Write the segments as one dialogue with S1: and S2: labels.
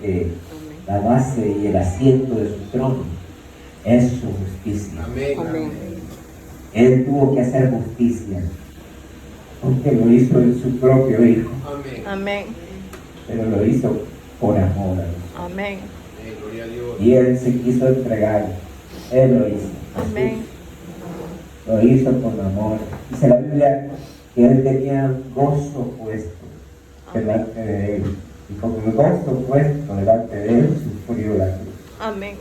S1: porque la base y el asiento de su trono es su justicia.
S2: Amén.
S1: Él tuvo que hacer justicia, aunque lo hizo en su propio Hijo.
S2: Amén.
S1: Pero lo hizo por amor.
S2: Amén.
S1: Y Él se quiso entregar. Él lo hizo.
S2: Amén.
S1: Lo hizo con amor. Dice la Biblia que Él tenía gozo puesto delante de Él. Y con el gozo puesto delante de Él sufrió la cruz.
S2: Amén.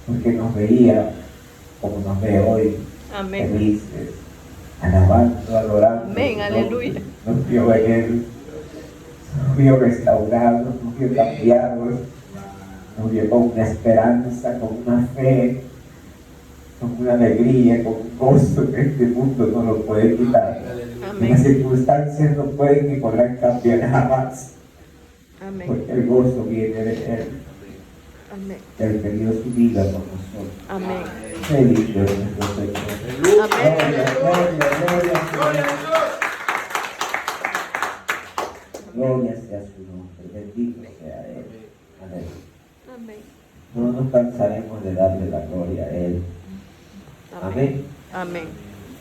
S1: Porque nos veía como nos ve hoy.
S2: Amén.
S1: Felices, alabando, adorando.
S2: Amén, aleluya.
S1: Nos vio en Él, nos vio restaurados, nos vio cambiados, nos vio con una esperanza, con una fe, con una alegría, con un gozo que este mundo no lo puede quitar.
S2: Amén.
S1: Las circunstancias no pueden ni podrán cambiar jamás,
S2: Amén.
S1: porque el gozo viene de Él.
S2: Amén.
S1: Él que dio su vida por nosotros.
S2: Amén.
S1: Qué lindo es nuestro Señor.
S2: Amén.
S1: Gloria sea su nombre, bendito sea Él. Amén.
S2: Amén.
S1: No nos cansaremos de darle la gloria a Él. Amén.
S2: Amén.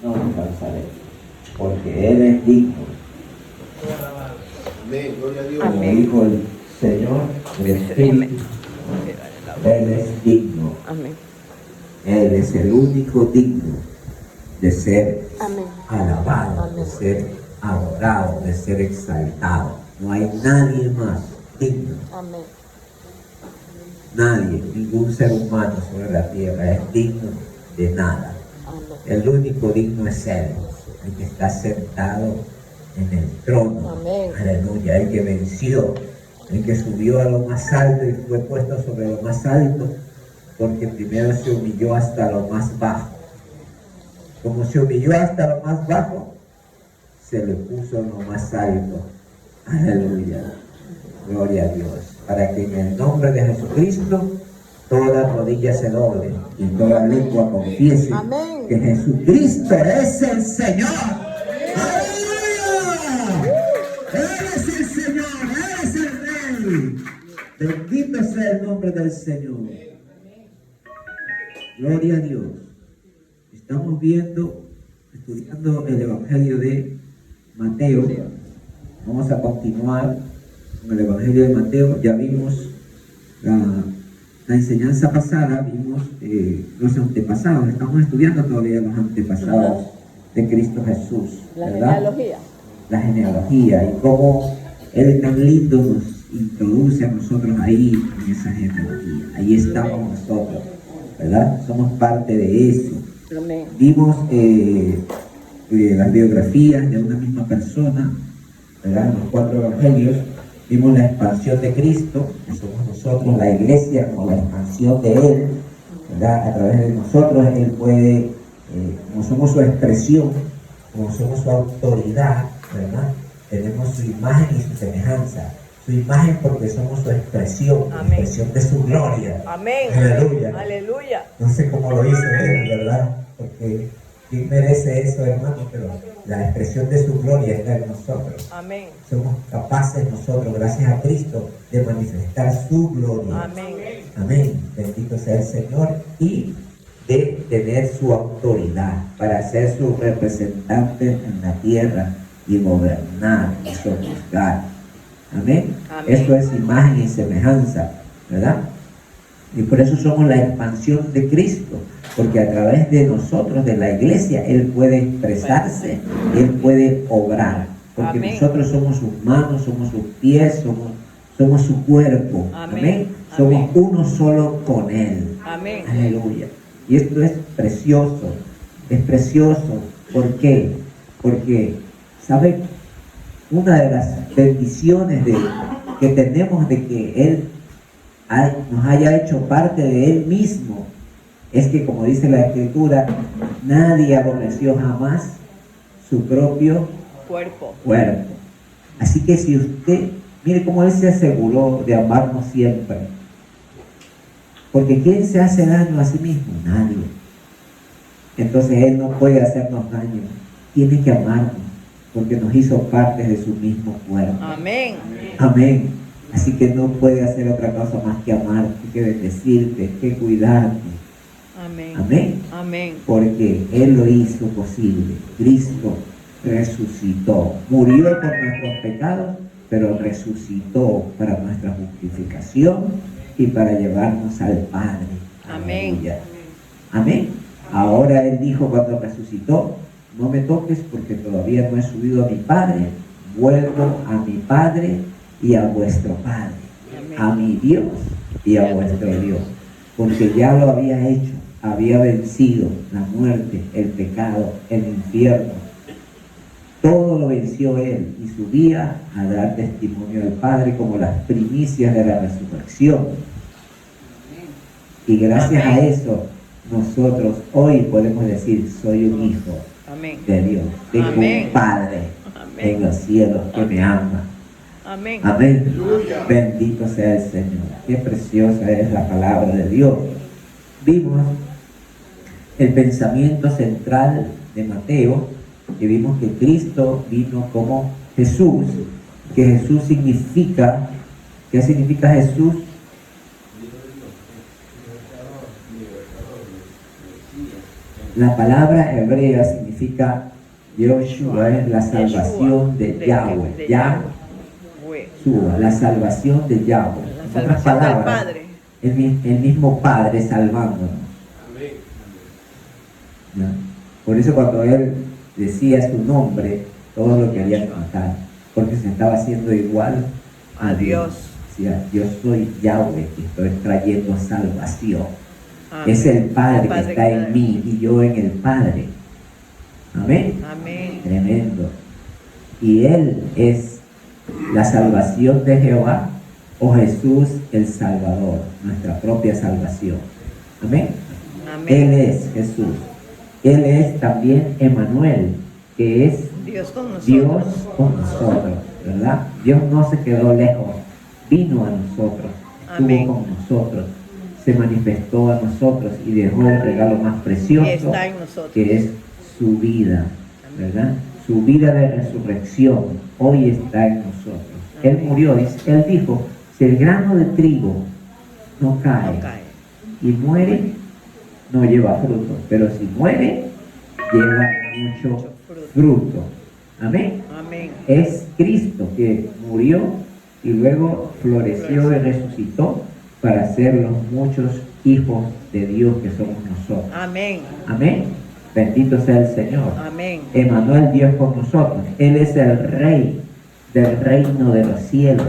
S1: No nos cansaremos, porque Él es digno.
S3: Amén, gloria a Dios.
S1: Como
S2: Amén.
S1: dijo el Señor, el Espíritu, Él es digno.
S2: Amén.
S1: Él es el único digno de ser
S2: Amén.
S1: alabado,
S2: Amén.
S1: de ser adorado, de ser exaltado. No hay nadie más digno.
S2: Amén.
S1: Nadie, ningún ser humano sobre la tierra es digno de nada.
S2: Amén.
S1: El único digno es Él, el que está sentado en el trono.
S2: Amén.
S1: Aleluya, el que venció, el que subió a lo más alto y fue puesto sobre lo más alto, porque primero se humilló hasta lo más bajo. Como se humilló hasta lo más bajo, se le puso en lo más alto. Aleluya. Gloria a Dios. Para que en el nombre de Jesucristo toda rodilla se doble y toda lengua confiese
S2: Amén.
S1: que Jesucristo es el Señor. ¡Aleluya! Él es el Señor, Él es el Rey. Bendito sea el nombre del Señor. Gloria a Dios. Estamos estudiando el Evangelio de Mateo. Vamos a continuar con el Evangelio de Mateo. Ya vimos la enseñanza pasada, vimos los antepasados. Estamos estudiando todavía los antepasados de Cristo Jesús,
S2: La
S1: ¿verdad?
S2: genealogía.
S1: La genealogía y cómo Él tan lindo nos introduce a nosotros ahí en esa genealogía. Ahí estamos nosotros, ¿verdad? Somos parte de eso.
S2: Amén.
S1: Vimos las biografías de una misma persona, ¿verdad? En los 4 evangelios vimos la expansión de Cristo, que somos nosotros, la iglesia, como la expansión de Él, ¿verdad? A través de nosotros Él puede, como somos su expresión, como somos su autoridad, ¿verdad? Tenemos su imagen y su semejanza. Su imagen porque somos su expresión, la
S2: Amén.
S1: expresión de su gloria.
S2: Amén.
S1: Aleluya.
S2: Aleluya.
S1: No sé cómo lo hizo Él, ¿verdad? Porque ¿quién merece eso, hermano? Pero la expresión de su gloria está en nosotros.
S2: Amén.
S1: Somos capaces nosotros, gracias a Cristo, de manifestar su gloria.
S2: Amén.
S1: Amén. Bendito sea el Señor. Y de tener su autoridad para ser su representante en la tierra y gobernar y sojuzgar. Amén.
S2: Amén.
S1: Esto es imagen y semejanza, ¿verdad? Y por eso somos la expansión de Cristo, porque a través de nosotros, de la iglesia, Él puede expresarse, Él puede obrar, porque
S2: Amén.
S1: nosotros somos sus manos, somos sus pies, somos su cuerpo.
S2: Amén.
S1: Amén. Somos
S2: Amén.
S1: uno solo con Él.
S2: Amén.
S1: Aleluya. Y esto es precioso. Es precioso. ¿Por qué? Porque, ¿sabe? Una de las bendiciones que tenemos de que Él nos haya hecho parte de Él mismo es que, como dice la Escritura, nadie aborreció jamás su propio
S2: Cuerpo.
S1: cuerpo. Así que si usted, mire cómo Él se aseguró de amarnos siempre. Porque ¿quién se hace daño a sí mismo? Nadie. Entonces Él no puede hacernos daño. Tiene que amarnos, porque nos hizo parte de su mismo cuerpo.
S2: Amén.
S1: Amén. Así que no puede hacer otra cosa más que amarte, que bendecirte, que cuidarte.
S2: Amén.
S1: Amén.
S2: Amén.
S1: Porque Él lo hizo posible. Cristo resucitó, murió por nuestros pecados, pero resucitó para nuestra justificación y para llevarnos al Padre.
S2: Amén.
S1: Aleluya. Amén. Ahora Él dijo cuando resucitó, no me toques porque todavía no he subido a mi Padre, vuelvo a mi Padre y a vuestro Padre,
S2: Amén.
S1: a mi Dios y a vuestro Dios, porque ya lo había hecho, había vencido la muerte, el pecado, el infierno. Todo lo venció Él y subía a dar testimonio al Padre como las primicias de la resurrección. Y gracias
S2: Amén.
S1: a eso, nosotros hoy podemos decir, soy un hijo
S2: Amén.
S1: de Dios. Tengo
S2: Amén.
S1: un Padre
S2: Amén.
S1: en los cielos que me ama.
S2: Amén.
S1: Amén. Bendito sea el Señor. Qué preciosa es la palabra de Dios. Vimos el pensamiento central de Mateo, que vimos que Cristo vino como Jesús, que Jesús significa, ¿qué significa Jesús? La palabra hebrea significa Yoshua, es la salvación de Yahweh. Yahweh, la salvación de Yahweh.
S2: La
S1: En otras
S2: salvación del
S1: palabras,
S2: Padre.
S1: el mismo Padre salvándonos. ¿No? Por eso cuando Él decía su nombre, todos lo querían matar, porque se estaba haciendo igual a Dios. Decía, yo soy Yahweh y estoy trayendo salvación.
S2: Amén.
S1: Es el Padre
S2: El
S1: que
S2: Padre
S1: está
S2: que
S1: en
S2: está
S1: mí y yo en el Padre. Amén.
S2: Amén.
S1: Tremendo. Y Él es la salvación de Jehová, o Jesús el Salvador, nuestra propia salvación. Amén.
S2: Amén.
S1: Él es Jesús. Él es también Emmanuel, que es
S2: Dios con nosotros.
S1: Dios con nosotros, ¿verdad? Dios no se quedó lejos, vino a nosotros,
S2: Amén.
S1: estuvo con nosotros, se manifestó a nosotros y dejó el regalo más precioso,
S2: Y está en nosotros.
S1: que es su vida, ¿verdad? Su vida de resurrección hoy está en nosotros. Él
S2: Amén.
S1: murió, él dijo, si el grano de trigo no cae,
S2: No cae.
S1: y muere, no lleva fruto, pero si muere, lleva mucho fruto. Amén.
S2: Amén.
S1: Es Cristo que murió y luego floreció y resucitó para hacer los muchos hijos de Dios que somos nosotros.
S2: Amén.
S1: Amén. Bendito sea el Señor.
S2: Amén.
S1: Emmanuel, Dios con nosotros. Él es el Rey del reino de los cielos.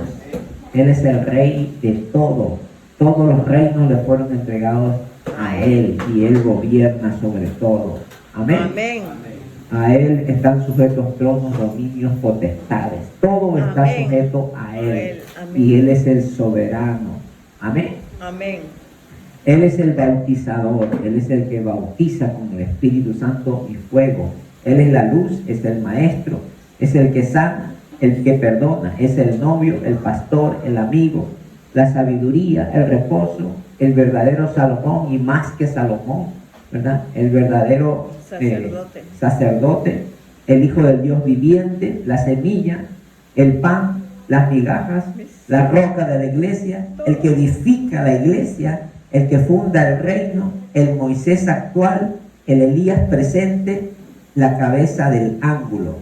S1: Él es el Rey de todo. Todos los reinos le fueron entregados a Él y Él gobierna sobre todo. Amén.
S2: Amén.
S1: A Él están sujetos tronos, dominios, potestades. Todo está
S2: Amén.
S1: sujeto a
S2: A
S1: Él.
S2: Él. Amén.
S1: Y Él es el soberano. Amén.
S2: Amén.
S1: Él es el bautizador. Él es el que bautiza con el Espíritu Santo y fuego. Él es la luz, es el maestro, es el que sana, el que perdona, es el novio, el pastor, el amigo, la sabiduría, el reposo, el verdadero Salomón y más que Salomón, ¿verdad? El verdadero sacerdote, el Hijo del Dios viviente, la semilla, el pan, las migajas, la roca de la iglesia, el que edifica la iglesia, el que funda el reino, el Moisés actual, el Elías presente, la cabeza del ángulo,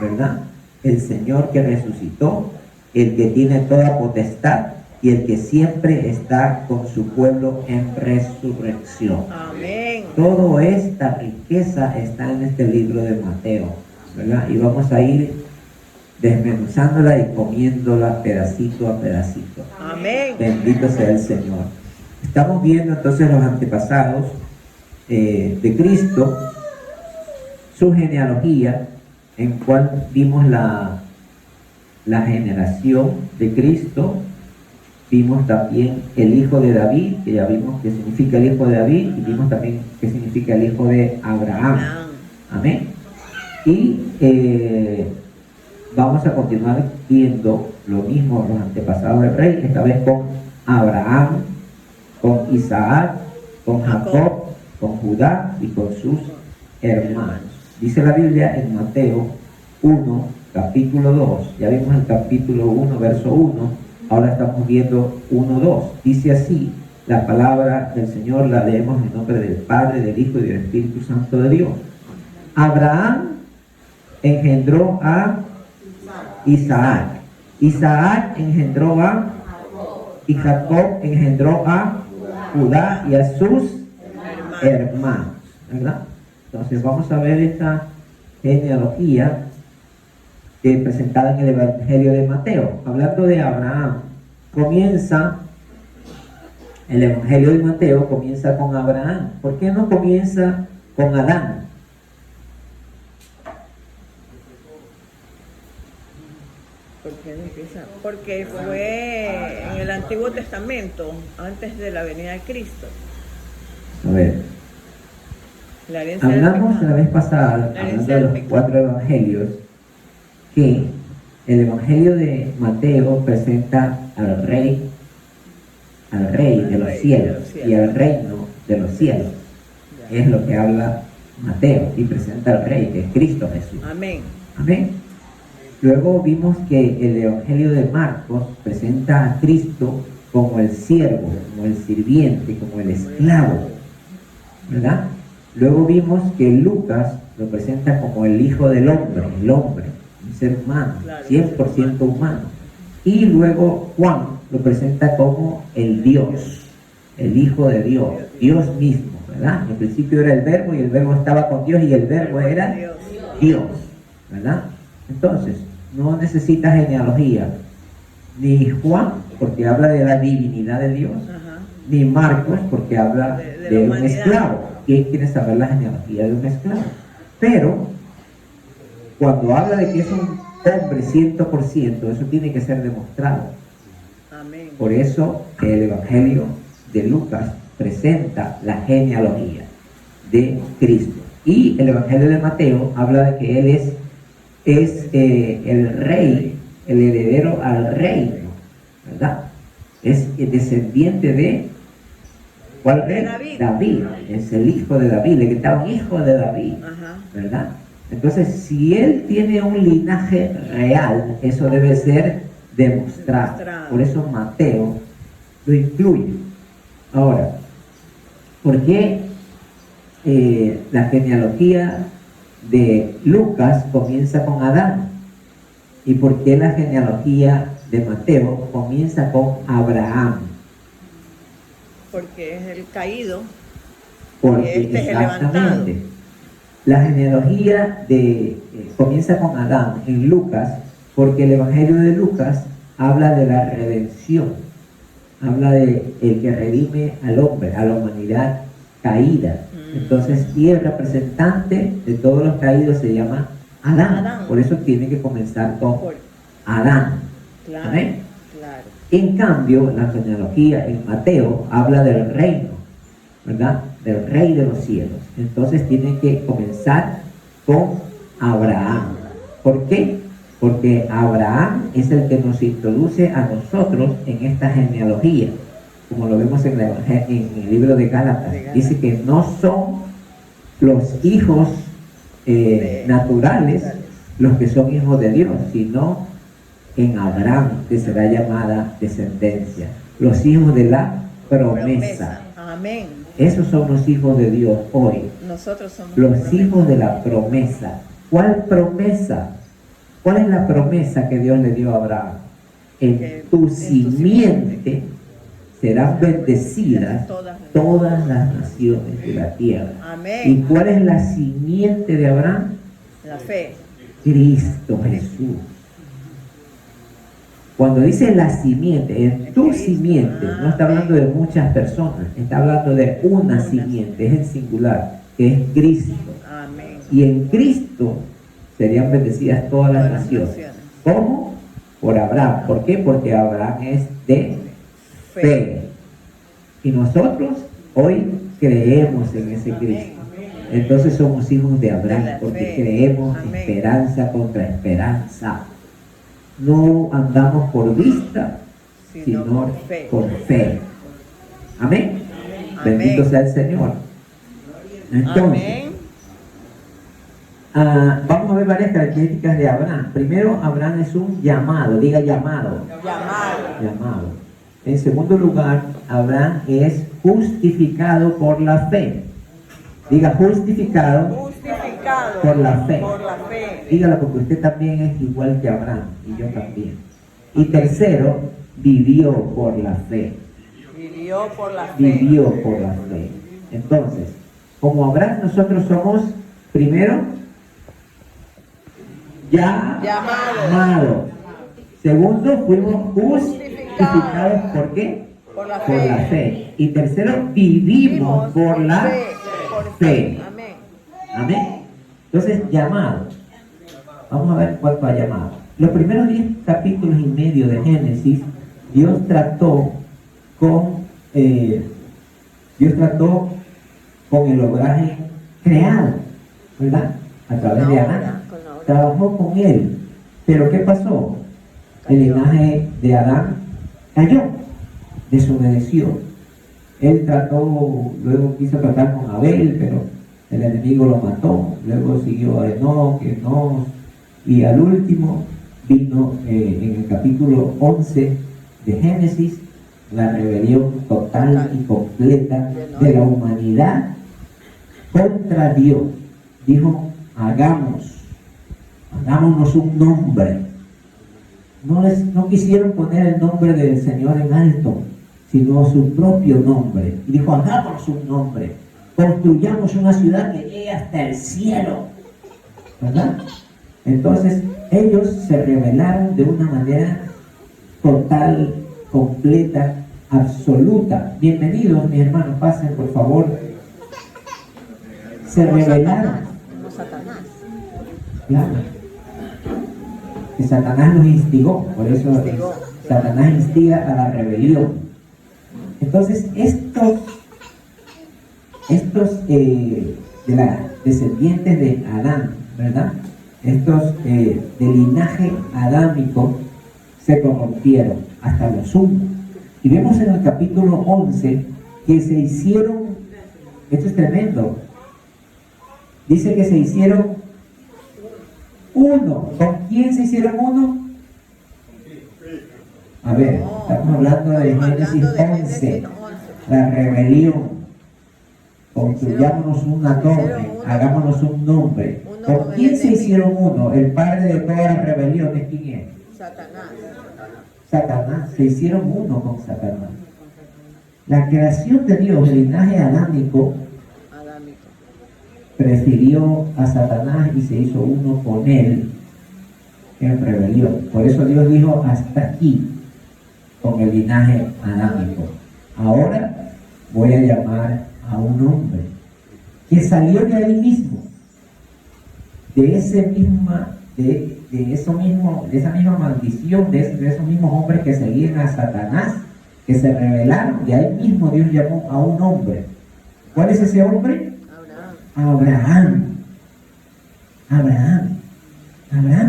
S1: ¿verdad? El Señor que resucitó, el que tiene toda potestad y el que siempre está con su pueblo en resurrección.
S2: Amén.
S1: Toda esta riqueza está en este libro de Mateo, ¿verdad? Y vamos a ir desmenuzándola y comiéndola pedacito a pedacito.
S2: Amén.
S1: Bendito sea el Señor. Estamos viendo entonces los antepasados de Cristo, su genealogía, en cual vimos la generación de Cristo. Vimos también el hijo de David, que ya vimos que significa el hijo de David, y vimos también que significa el hijo de Abraham. Amén. Y vamos a continuar viendo lo mismo los antepasados del rey, esta vez con Abraham, con Isaac, con Jacob, con Judá y con sus hermanos. Dice la Biblia en Mateo 1, capítulo 2, ya vimos el capítulo 1, verso 1, Ahora estamos viendo 1:2. Dice así, la palabra del Señor la leemos en nombre del Padre, del Hijo y del Espíritu Santo de Dios. Abraham engendró a Isaac. Isaac engendró a y Jacob engendró a Judá y a sus hermanos, ¿verdad? Entonces vamos a ver esta genealogía presentada en el Evangelio de Mateo. Hablando de Abraham, el Evangelio de Mateo comienza con Abraham. ¿Por qué no comienza con Adán?
S2: ¿Por qué no empieza? Porque fue en el Antiguo Testamento, antes de la venida de Cristo.
S1: A ver,
S2: La herencia del
S1: hablamos
S2: pecado.
S1: la vez pasada,
S2: La
S1: hablando
S2: herencia
S1: de
S2: del
S1: los
S2: pecado.
S1: 4 evangelios, que el Evangelio de Mateo presenta al rey de los cielos y al reino de los cielos.
S2: Ya.
S1: Es lo que habla Mateo y presenta al rey, que es Cristo Jesús.
S2: Amén.
S1: Amén. Luego vimos que el Evangelio de Marcos presenta a Cristo como el siervo, como el sirviente, como el esclavo, ¿verdad? Luego vimos que Lucas lo presenta como el Hijo del Hombre, un ser humano,
S2: Claro,
S1: 100% humano. Y luego Juan lo presenta como el Dios, el Hijo de Dios, Dios mismo, ¿verdad? En principio era el Verbo y el Verbo estaba con Dios y el Verbo era Dios, ¿verdad? Entonces, no necesita genealogía, ni Juan, porque habla de la divinidad de Dios,
S2: Ajá.
S1: ni Marcos, porque habla
S2: De la
S1: de un
S2: humanidad.
S1: esclavo. ¿Quién quiere saber la genealogía de un esclavo? Pero, cuando habla de que es un hombre 100%, eso tiene que ser demostrado.
S2: Amén.
S1: Por eso el Evangelio de Lucas presenta la genealogía de Cristo. Y el Evangelio de Mateo habla de que Él es el rey, el heredero al reino, ¿verdad? Es el descendiente de ¿cuál rey?
S2: David.
S1: David, es el hijo de David, le gritaban hijo de David,
S2: Ajá.
S1: ¿verdad? Entonces, si él tiene un linaje real, eso debe ser demostrado. Por eso Mateo lo incluye. Ahora, ¿por qué la genealogía de Lucas comienza con Adán? ¿Y por qué la genealogía de Mateo comienza con Abraham?
S2: Porque es el caído.
S1: Porque
S2: Este es el levantado.
S1: La genealogía comienza con Adán en Lucas, porque el Evangelio de Lucas habla de la redención, habla de el que redime al hombre, a la humanidad caída. Entonces, y el representante de todos los caídos se llama Adán. Por eso tiene que comenzar con Adán.
S2: Claro.
S1: ¿Amén?
S2: Claro.
S1: En cambio, la genealogía en Mateo habla del reino, ¿verdad? Del rey de los cielos. Entonces tiene que comenzar con Abraham. ¿Por qué? Porque Abraham es el que nos introduce a nosotros en esta genealogía, como lo vemos en el libro de Gálatas. Dice que no son los hijos naturales los que son hijos de Dios, sino en Abraham que será llamada descendencia, los hijos de la promesa.
S2: Amén.
S1: Esos son los hijos de Dios hoy,
S2: Nosotros somos
S1: los hijos de la promesa. ¿Cuál promesa? ¿Cuál es la promesa que Dios le dio a Abraham? En tu simiente serán bendecidas todas las naciones de la tierra.
S2: Amén.
S1: ¿Y cuál es la simiente de Abraham?
S2: La fe.
S1: Cristo Jesús. Cuando dice la simiente, en tu simiente, no está hablando de muchas personas, está hablando de una simiente, es en singular, que es Cristo.
S2: Amén.
S1: Y en Cristo serían bendecidas todas las naciones. ¿Cómo? Por Abraham. ¿Por qué? Porque Abraham es de fe. Y nosotros hoy creemos en ese Cristo. Entonces somos hijos de Abraham, porque creemos esperanza contra esperanza. No andamos por vista, sino por fe. Amén. Bendito sea el Señor. Entonces, Vamos a ver varias características de Abraham. Primero, Abraham es un llamado, diga llamado. Llamado. En segundo lugar, Abraham es justificado por la fe. Diga justificado por la fe. Dígalo porque usted también es igual que Abraham y yo también. Y tercero, vivió por la fe. Vivió por la fe. Entonces, como Abraham, nosotros somos, primero, llamados. Segundo, fuimos justificados. ¿Por qué? Por la fe. Y tercero, vivimos por la fe. Amén. Entonces, llamado. Vamos a ver cuánto ha llamado. Los primeros 10 capítulos y medio de Génesis, Dios trató con el obraje creado, ¿verdad? A través de Adán. Trabajó con él. Pero ¿qué pasó? El linaje de Adán cayó, desobedeció. Él luego quiso tratar con Abel, pero el enemigo lo mató. Luego siguió a Enoc, y al último vino en el capítulo 11 de Génesis la rebelión total y completa de la humanidad contra Dios. Dijo, hagámonos un nombre. No quisieron poner el nombre del Señor en alto, sino su propio nombre. Y dijo, hagámonos un nombre, construyamos una ciudad que llegue hasta el cielo, ¿verdad? Entonces ellos se rebelaron de una manera total, completa, absoluta. Bienvenidos, mis hermanos, pasen por favor. Se rebelaron.
S2: Como Satanás.
S1: Claro. Que Satanás los instigó, por eso Satanás instiga a la rebelión. Entonces, estos de la descendientes de Adán, ¿verdad? Estos de linaje adámico se corrompieron hasta lo sumo. Y vemos en el capítulo 11 que se hicieron, esto es tremendo, dice que se hicieron uno. ¿Con quién se hicieron uno? A ver, estamos hablando de Génesis 11, la rebelión. Construyámonos una torre, hagámonos un nombre. ¿Con quién se hicieron uno? El padre de todas las rebeliones, ¿quién es? Satanás. Se hicieron uno con Satanás. La creación de Dios, el linaje adámico, prefirió a Satanás y se hizo uno con él en rebelión. Por eso Dios dijo, hasta aquí con el linaje adámico. Ahora voy a llamar a un hombre que salió de ahí mismo, de esa misma maldición, de esos mismos hombres que seguían a Satanás, que se rebelaron. De ahí mismo Dios llamó a un hombre. ¿Cuál es ese hombre? Abraham.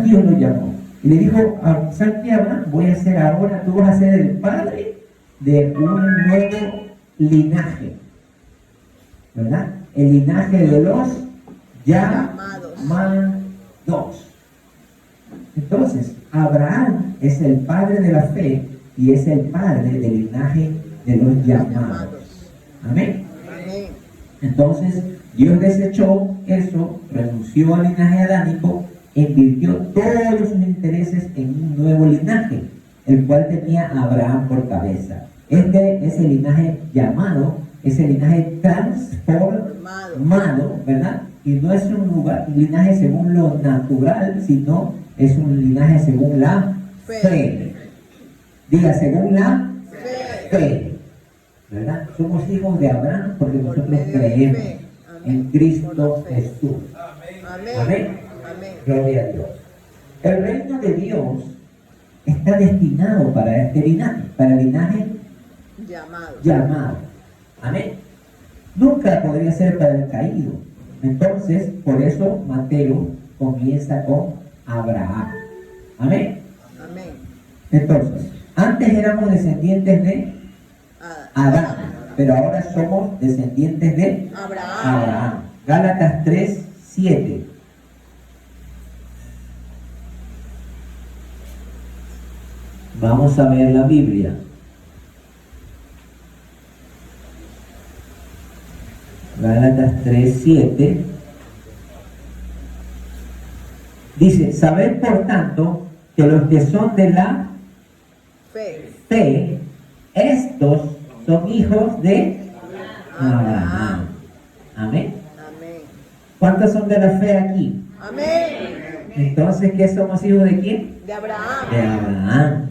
S1: Dios lo llamó y le dijo, ¿sabes qué, Abraham? Tú vas a ser el padre de un nuevo linaje, ¿verdad? El linaje de los llamados. Entonces, Abraham es el padre de la fe y es el padre del linaje de los llamados. Amén. Entonces, Dios desechó eso, renunció al linaje adámico, invirtió todos sus intereses en un nuevo linaje, el cual tenía a Abraham por cabeza. Este es el linaje llamado, es el linaje transformado, ¿verdad? Y no es un linaje según lo natural, sino es un linaje según la fe. Diga, según la fe. ¿Verdad? Somos hijos de Abraham porque nosotros creemos en Cristo Jesús. Amén. Gloria a Dios. El reino de Dios está destinado para este linaje, para el linaje llamado. Amén. Nunca podría ser para el caído. Entonces, por eso Mateo comienza con Abraham. Amén. Entonces, antes éramos descendientes de Adán, pero ahora somos descendientes de Abraham. Gálatas 3:7. Vamos a ver la Biblia. Gálatas 3:7. Dice, sabed por tanto que los que son de la fe, estos son hijos de Abraham. Amén.
S2: Amén.
S1: ¿Cuántos son de la fe aquí?
S2: Amén.
S1: Entonces, ¿qué somos hijos de quién?
S2: De Abraham.
S1: De Abraham.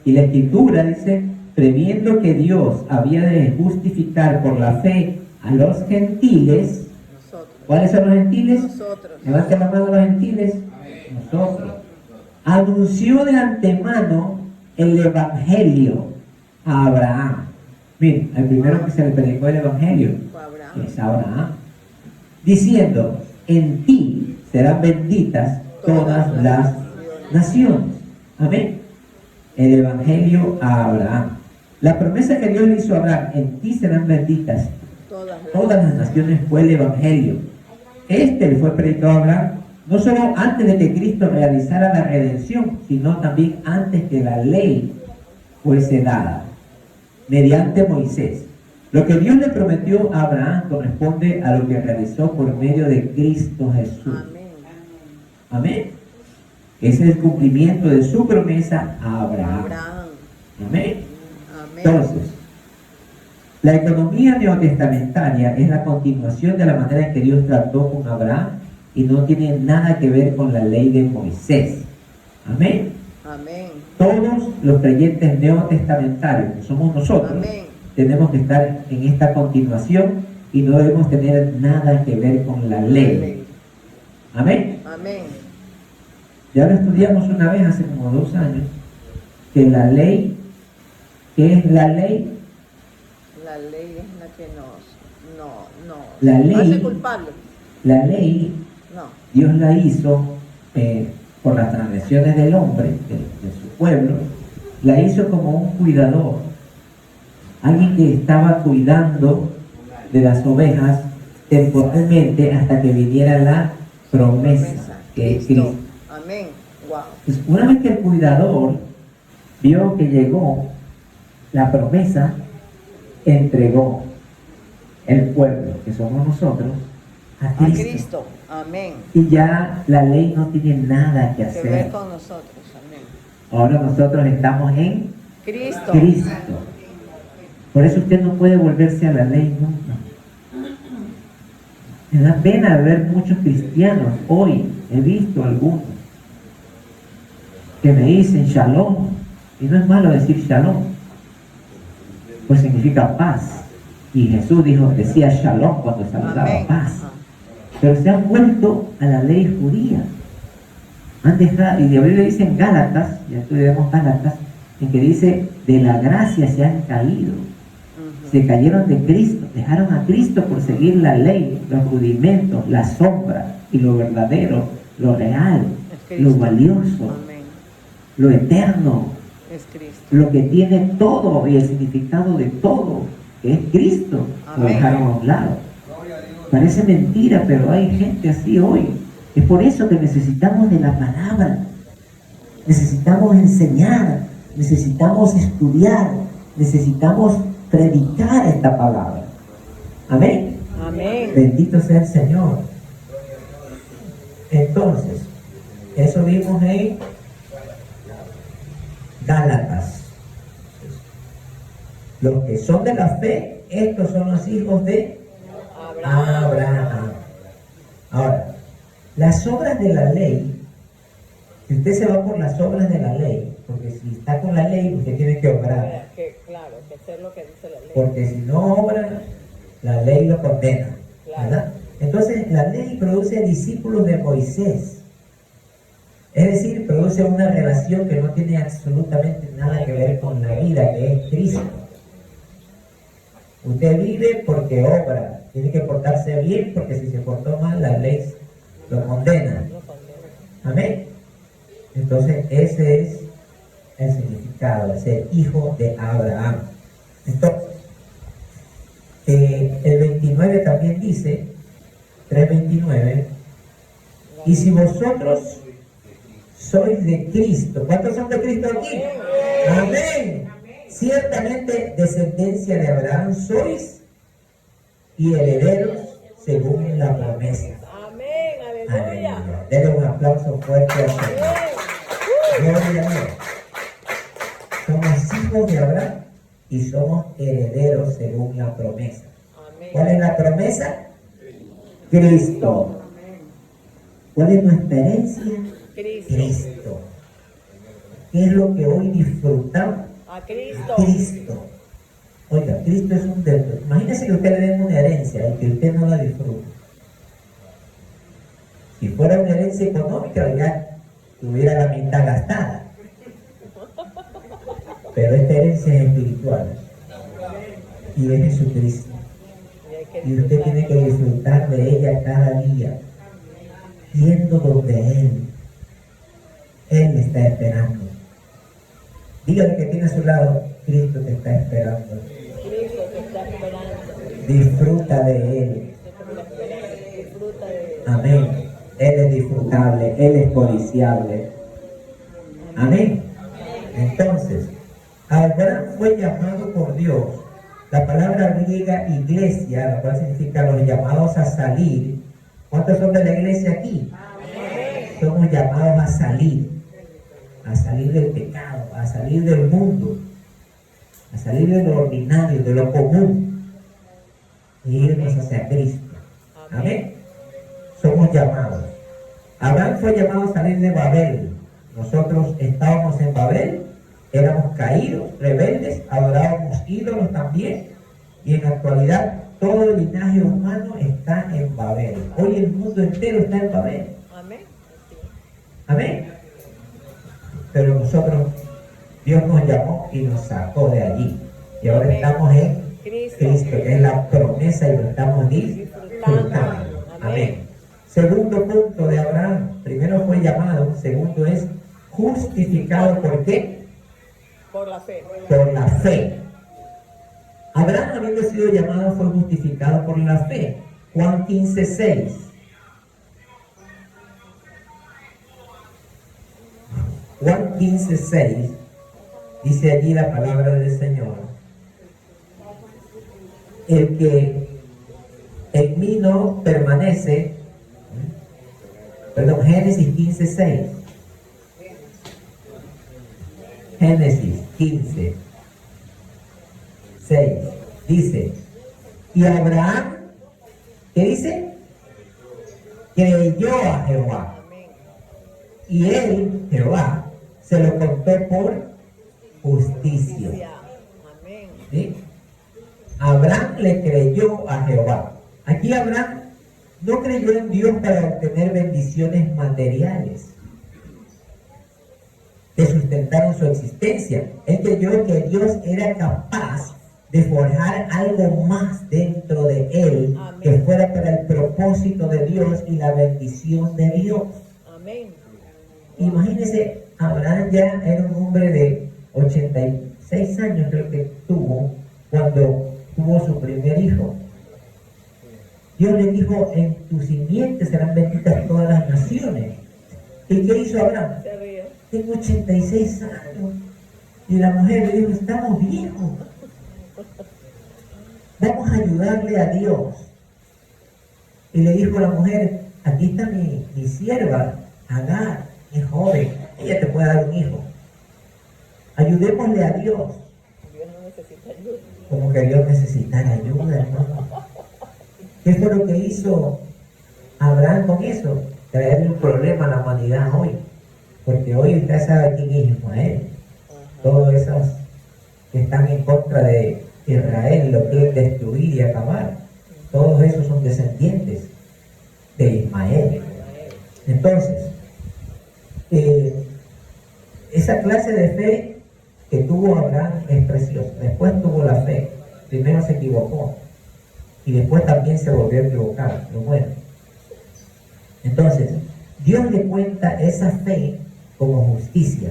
S1: Y la Escritura dice, previendo que Dios había de justificar por la fe a los gentiles.
S2: Nosotros.
S1: ¿Cuáles son los gentiles?
S2: Nosotros.
S1: Levanten la mano los gentiles. Nosotros. Anunció de antemano el Evangelio a Abraham. Miren, el primero que se le predicó el Evangelio
S2: Fue Abraham.
S1: es Abraham. Diciendo, en ti serán benditas todas las naciones. Amén. El Evangelio a Abraham. La promesa que Dios le hizo a Abraham, en ti serán benditas todas las naciones, fue el Evangelio. Este le fue predicado a Abraham, no solo antes de que Cristo realizara la redención, sino también antes que la ley fuese dada, mediante Moisés. Lo que Dios le prometió a Abraham corresponde a lo que realizó por medio de Cristo Jesús.
S2: Amén.
S1: Amén. Ese es el cumplimiento de su promesa a Abraham. Amén.
S2: Amén.
S1: Entonces, la economía neotestamentaria es la continuación de la manera en que Dios trató con Abraham y no tiene nada que ver con la ley de Moisés. Amén.
S2: Amén.
S1: Todos los creyentes neotestamentarios, que somos nosotros,
S2: Amén.
S1: tenemos que estar en esta continuación y no debemos tener nada que ver con la ley. Amén.
S2: Amén.
S1: Ya lo estudiamos una vez hace como 2 años, que la ley, ¿qué es la ley?
S2: La ley es la que nos
S1: La ley,
S2: hace culpables.
S1: la ley,
S2: No.
S1: Dios la hizo por las transgresiones del hombre, de su pueblo, la hizo como un cuidador, alguien que estaba cuidando de las ovejas temporalmente hasta que viniera la promesa, que es Cristo.
S2: Amén. Wow.
S1: Pues una vez que el cuidador vio que llegó la promesa, entregó el pueblo, que somos nosotros, a
S2: A
S1: Cristo.
S2: Cristo. Amén.
S1: Y ya la ley no tiene nada que
S2: Que ver
S1: hacer.
S2: con nosotros. Amén.
S1: Ahora nosotros estamos en
S2: Cristo.
S1: Cristo. Por eso usted no puede volverse a la ley nunca. Me da pena ver muchos cristianos hoy, he visto algunos, que me dicen shalom, y no es malo decir shalom, pues significa paz. Y Jesús decía shalom cuando saludaba
S2: Amén.
S1: paz. Pero se han vuelto a la ley judía. Han dejado, y la Biblia dice en Gálatas, ya estudiamos Gálatas, en que dice, de la gracia se han caído. Se cayeron de Cristo, dejaron a Cristo por seguir la ley, los rudimentos, la sombra, y lo verdadero, lo real, lo valioso,
S2: Amén.
S1: lo eterno,
S2: Es Cristo.
S1: lo que tiene todo y el significado de todo, que es Cristo, lo
S2: Amén.
S1: dejaron a un lado. Parece mentira, pero hay gente así hoy. Es por eso que necesitamos de la palabra, necesitamos enseñar, necesitamos estudiar, necesitamos predicar esta palabra. Amén.
S2: Amén.
S1: Bendito sea el Señor. Entonces, eso vimos en Gálatas. Los que son de la fe, estos son los hijos de Abraham. Ahora, las obras de la ley, si usted se va por las obras de la ley, porque si está con la ley, usted tiene que obrar.
S2: Claro, que hacer lo que dice la ley.
S1: Porque si no obra, la ley lo condena. ¿Verdad? Entonces, la ley produce discípulos de Moisés. Es decir, produce una relación que no tiene absolutamente nada que ver con la vida, que es Cristo. Usted vive porque obra. Tiene que portarse bien, porque si se portó mal, la ley lo condena. Amén. Entonces, ese es el significado de ser hijo de Abraham. Entonces, el 29 también dice, 3:29, y si vosotros sois de Cristo, ¿cuántos son de Cristo aquí? Amén. Ciertamente descendencia de Abraham sois y herederos según la promesa.
S2: Amén, aleluya.
S1: Aleluya. Denle un aplauso fuerte al Señor. Gloria a Dios. Somos hijos de Abraham y somos herederos según la promesa.
S2: Amén.
S1: ¿Cuál es la promesa? Cristo. ¿Cuál es nuestra herencia?
S2: Cristo.
S1: Cristo. ¿Qué es lo que hoy disfrutamos?
S2: A Cristo.
S1: Cristo. Oiga, Cristo es un deber. Imagínese que usted le den una herencia y que usted no la disfrute. Si fuera una herencia económica, ya tuviera la mitad gastada. Pero esta herencia es espiritual. Y es Jesucristo. Y usted tiene que disfrutar de ella cada día, yendo donde Él está esperando. Dígale que tiene a su lado, Cristo te está esperando.
S2: Cristo te está esperando.
S1: Disfruta de Él.
S2: Disfruta de Él.
S1: Amén. Él es disfrutable, Él es codiciable. Amén. Entonces, Abraham fue llamado por Dios. La palabra griega iglesia, la cual significa los llamados a salir. ¿Cuántos son de la iglesia aquí? Somos llamados a salir del pecado, a salir del mundo, a salir de lo ordinario, de lo común, e irnos hacia Cristo. Amén. Somos llamados. Abraham fue llamado a salir de Babel. Nosotros estábamos en Babel, éramos caídos, rebeldes, adorábamos ídolos también, y en la actualidad todo el linaje humano está en Babel. Hoy el mundo entero está en Babel.
S2: Amén.
S1: Amén. Pero nosotros, Dios nos llamó y nos sacó de allí. Y ahora estamos en Cristo, que es la promesa, y lo estamos disfrutando. Amén. Segundo punto de Abraham. Primero fue llamado, segundo es justificado. ¿Por qué?
S2: Por la fe.
S1: Por la fe. Abraham, habiendo sido llamado, fue justificado por la fe. Juan 15:6. Juan 15:6 dice allí la palabra del Señor: el que en mí no permanece, perdón, Génesis 15:6. Génesis 15:6 dice: y Abraham, ¿qué dice? Creyó a Jehová, y él, Jehová, se lo contó por justicia.
S2: Amén.
S1: ¿Sí? Abraham le creyó a Jehová. Aquí Abraham no creyó en Dios para obtener bendiciones materiales que sustentaron su existencia. Él creyó que Dios era capaz de forjar algo más dentro de él. Amén. Que fuera para el propósito de Dios y la bendición de Dios.
S2: Amén.
S1: Imagínense, Abraham ya era un hombre de 86 años, creo que tuvo, cuando tuvo su primer hijo. Dios le dijo: en tu simiente serán benditas todas las naciones. ¿Y qué hizo Abraham? Tengo 86 años. Y la mujer le dijo: estamos viejos, vamos a ayudarle a Dios. Y le dijo a la mujer: aquí está mi sierva Agar, es joven, ella te puede dar un hijo. Ayudémosle a Dios.
S2: Dios no necesita ayuda.
S1: Como que Dios necesitara ayuda, hermano. ¿Qué fue lo que hizo Abraham con eso? Traerle un problema a la humanidad hoy. Porque hoy usted sabe quién es Ismael. Todos esos que están en contra de Israel, lo quieren destruir y acabar. Todos esos son descendientes de Ismael. Entonces, esa clase de fe que tuvo Abraham es preciosa. Después tuvo la fe. Primero se equivocó y después también se volvió a equivocar. Pero bueno, entonces Dios le cuenta esa fe como justicia.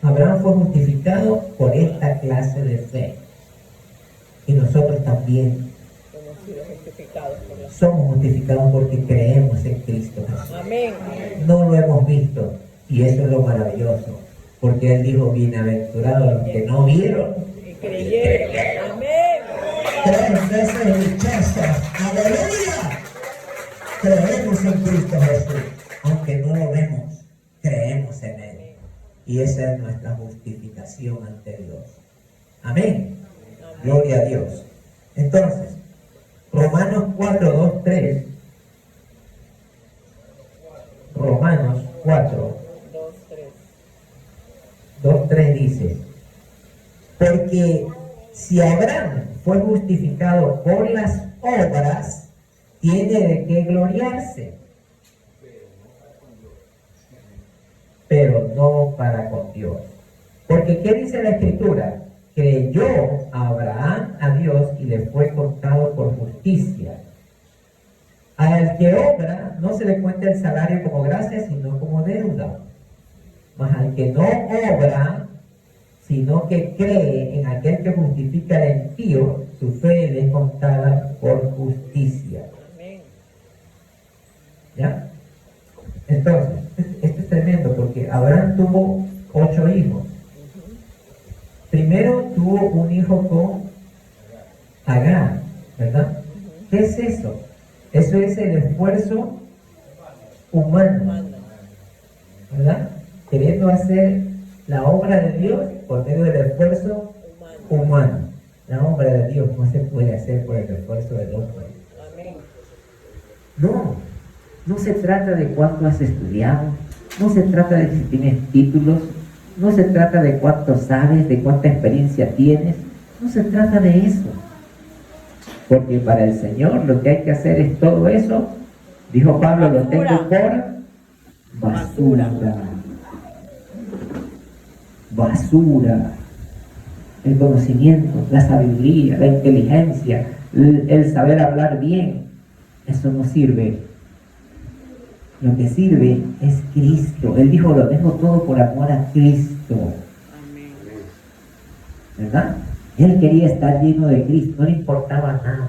S1: Abraham fue justificado por esta clase de fe, y nosotros también somos justificados porque creemos en Cristo Jesús.
S2: Amén.
S1: No lo hemos visto, y eso es lo maravilloso. Porque Él dijo, bienaventurados los que no vieron
S2: Y creyeron. Amén.
S1: 3 veces dichosos. ¡Aleluya! Creemos en Cristo Jesús. Aunque no lo vemos, creemos en Él. Y esa es nuestra justificación ante Dios. Amén. Gloria a Dios. Entonces, Romanos 4, 2, 3. Romanos 4, 2, 3 dice, porque si Abraham fue justificado por las obras, tiene de qué gloriarse, pero no para con Dios. Porque ¿qué dice la Escritura? Creyó Abraham a Dios y le fue contado por justicia. Al que obra no se le cuenta el salario como gracia, sino como deuda. Mas al que no obra, sino que cree en aquel que justifica al impío, su fe le es contada por justicia. ¿Ya? Entonces, esto es tremendo porque Abraham tuvo 8 hijos. Primero tuvo un hijo con Agar, ¿verdad? ¿Qué es eso? Eso es el esfuerzo humano, ¿verdad? Queriendo hacer la obra de Dios por medio del esfuerzo humano. La obra de Dios no se puede hacer por el esfuerzo del hombre. No se trata de cuánto has estudiado, no se trata de si tienes títulos, no se trata de cuánto sabes, de cuánta experiencia tienes, no se trata de eso. Porque para el Señor lo que hay que hacer es todo eso, dijo Pablo, lo tengo por basura. El conocimiento, la sabiduría, la inteligencia, el saber hablar bien, eso no sirve. Lo que sirve es Cristo. Él dijo, lo dejo todo por amor a Cristo. Amén. ¿Verdad? Él quería estar lleno de Cristo, no le importaba nada.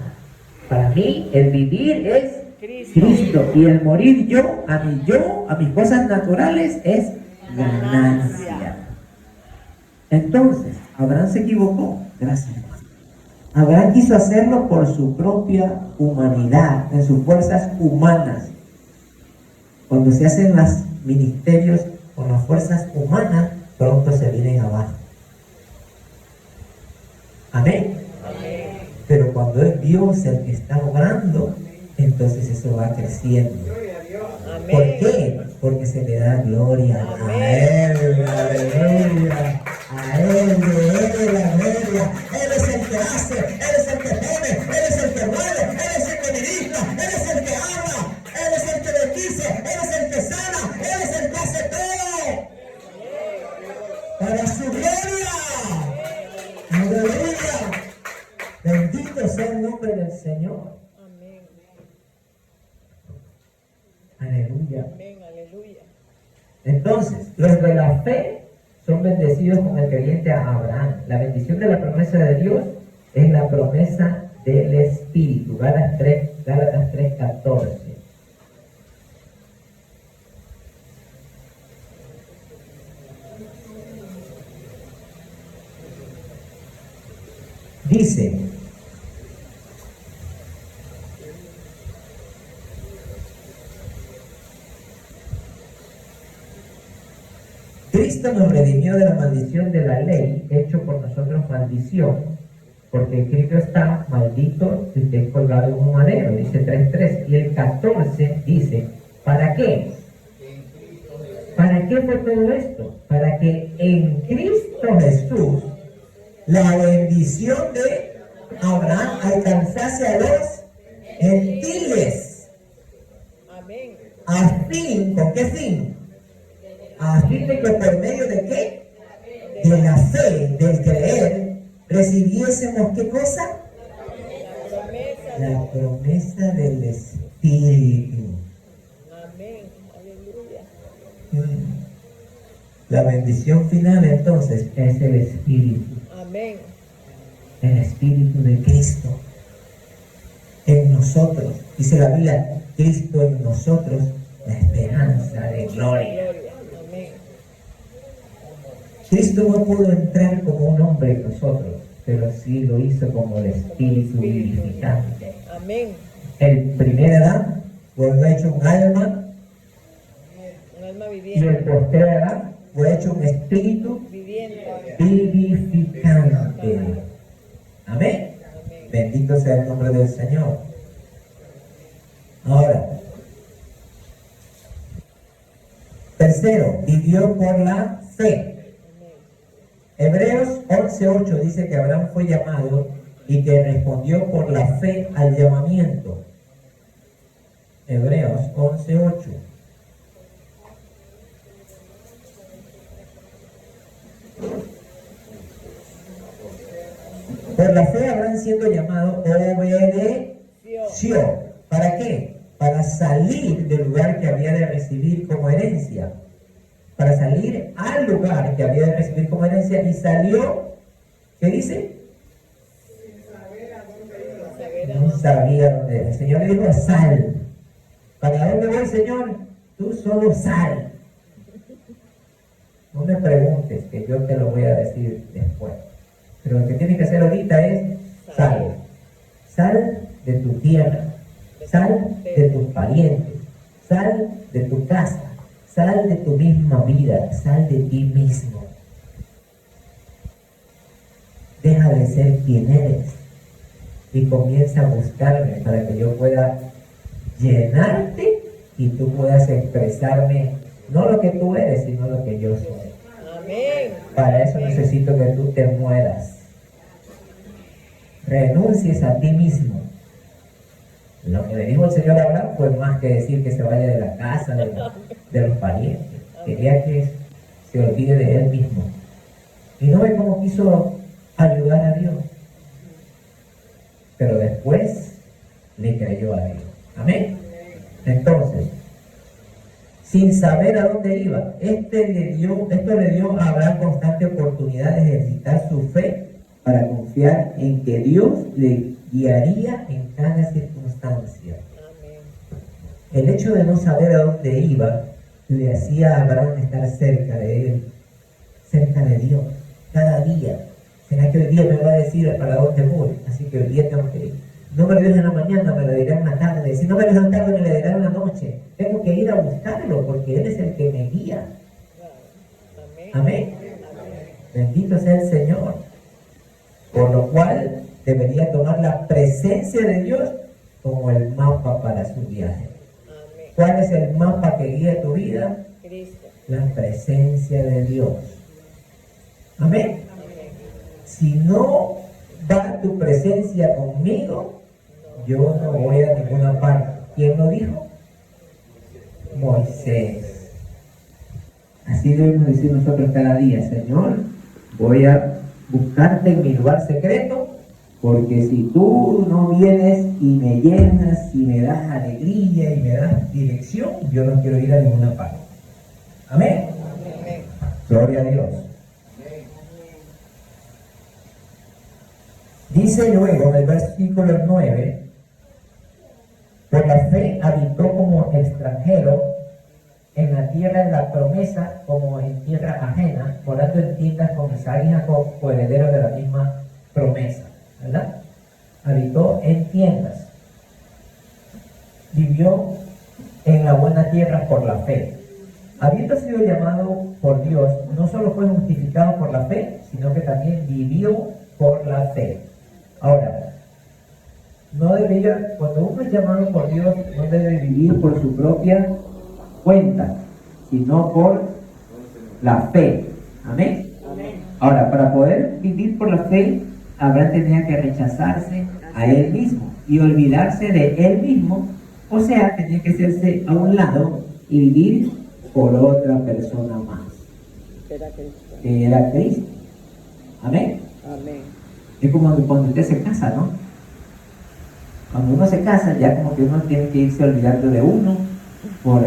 S1: Para mí, el vivir es Cristo. Y el morir a mis cosas naturales, es ganancia. Entonces, Abraham se equivocó. Gracias. Abraham quiso hacerlo por su propia humanidad, en sus fuerzas humanas. Cuando se hacen los ministerios con las fuerzas humanas, pronto se vienen abajo. Amén. Amén. Pero cuando es Dios el que está obrando, entonces eso va creciendo. Amén. ¿Por qué? Porque se le da gloria. Amén. A Él, aleluya. A Él, de Él la gloria. Él es el que hace, Él es el que pone, Él es el que mueve, Él es el que ministra, Él es el que habla, Él es el que bendice, Él es el que sana, Él es el que hace todo. Para su gloria. Aleluya. Bendito sea el nombre del Señor. Amén. Aleluya. Amén, aleluya. Entonces, los de la fe son bendecidos con el creyente a Abraham. La bendición de la promesa de Dios es la promesa del Espíritu. Gálatas 3:14. Dice, Cristo nos redimió de la maldición de la ley, hecho por nosotros maldición, porque escrito está, maldito el que es colgado en un madero, dice 3:3, y el 14 dice, ¿para qué? ¿Para qué fue todo esto? Para que en Cristo Jesús la bendición de Abraham alcanzase a los gentiles. Amén. ¿A fin? ¿Con qué fin? A fin de que por medio de qué? De la fe, del creer, recibiésemos ¿qué cosa? La promesa del Espíritu. Amén. Aleluya. La bendición final entonces es el Espíritu. Amén. El Espíritu de Cristo en nosotros. Dice la Biblia, Cristo en nosotros, la esperanza de gloria. Cristo no pudo entrar como un hombre en nosotros, pero sí lo hizo como el Espíritu vivificante.
S2: Amén.
S1: El primer Adán fue hecho un alma,
S2: Un alma
S1: y
S2: viviente.
S1: el postrer Adán fue hecho un espíritu
S2: Viviente.
S1: vivificante. Amén.
S2: Amén.
S1: Bendito sea el nombre del Señor. Ahora, tercero, vivió por la fe. Hebreos 11:8 dice que Abraham fue llamado y que respondió por la fe al llamamiento. Hebreos 11:8. Por la fe Abraham, siendo llamado, obedeció. ¿Para qué? Para salir del lugar que había de recibir como herencia. Para salir al lugar que había de recibir como herencia, y salió, ¿qué dice? No sabía dónde era. El Señor le dijo, sal. ¿Para dónde voy, Señor? Tú solo sal. No me preguntes, que yo te lo voy a decir después. Pero lo que tienes que hacer ahorita es sal. Sal de tu tierra. Sal de tus parientes. Sal de tu casa. Sal de tu misma vida. Sal de ti mismo. Deja de ser quien eres y comienza a buscarme para que yo pueda llenarte y tú puedas expresarme no lo que tú eres, sino lo que yo soy.
S2: Amén.
S1: Para eso necesito que tú te mueras. Renuncies a ti mismo. Lo que le dijo el Señor a Abraham fue más que decir que se vaya de la casa, de los parientes. Quería que se olvide de él mismo. Y no ve cómo quiso ayudar a Dios. Pero después le creyó a Dios. Amén. Entonces, sin saber a dónde iba, esto le dio a Abraham constante oportunidad de ejercitar su fe para confiar en que Dios le guiaría en cada circunstancia.
S2: Amén.
S1: El hecho de no saber a dónde iba le hacía a Abraham estar cerca de él, cerca de Dios, cada día. ¿Será que hoy día me va a decir para dónde voy? Así que hoy día tengo que ir. No me lo digas en la mañana, me lo dirá en la tarde. Si no me lo digas en la tarde, me lo dirá en la noche. Tengo que ir a buscarlo porque Él es el que me guía. Amén. Bendito sea el Señor. Por lo cual debería tomar la presencia de Dios como el mapa para su viaje. ¿Cuál es el mapa que guía tu vida?
S2: Cristo.
S1: La presencia de Dios. Amén. Si no va tu presencia conmigo, yo no voy a ninguna parte. ¿Quién lo dijo? Moisés. Así debemos decir nosotros cada día, Señor, voy a buscarte en mi lugar secreto, porque si tú no vienes y me llenas y me das alegría y me das dirección, yo no quiero ir a ninguna parte. Amén. Gloria a Dios. Dice luego en el versículo 9, por la fe habitó como extranjero en la tierra de la promesa, como en tierra ajena, morando en tiendas con Isaac y Jacob, coherederos de la misma promesa, ¿verdad? Habitó en tiendas, vivió en la buena tierra por la fe. Habiendo sido llamado por Dios, no solo fue justificado por la fe, sino que también vivió por la fe. Ahora, no debería, cuando uno es llamado por Dios, no debe vivir por su propia cuenta, sino por la fe. Amén. Ahora, para poder vivir por la fe, Abraham tenía que rechazarse a él mismo y olvidarse de él mismo, o sea, tenía que hacerse a un lado y vivir por otra persona más, que era Cristo. Amén.
S2: Amén.
S1: Es como cuando usted se casa, ¿no? Cuando uno se casa, ya como que uno tiene que irse olvidando de uno por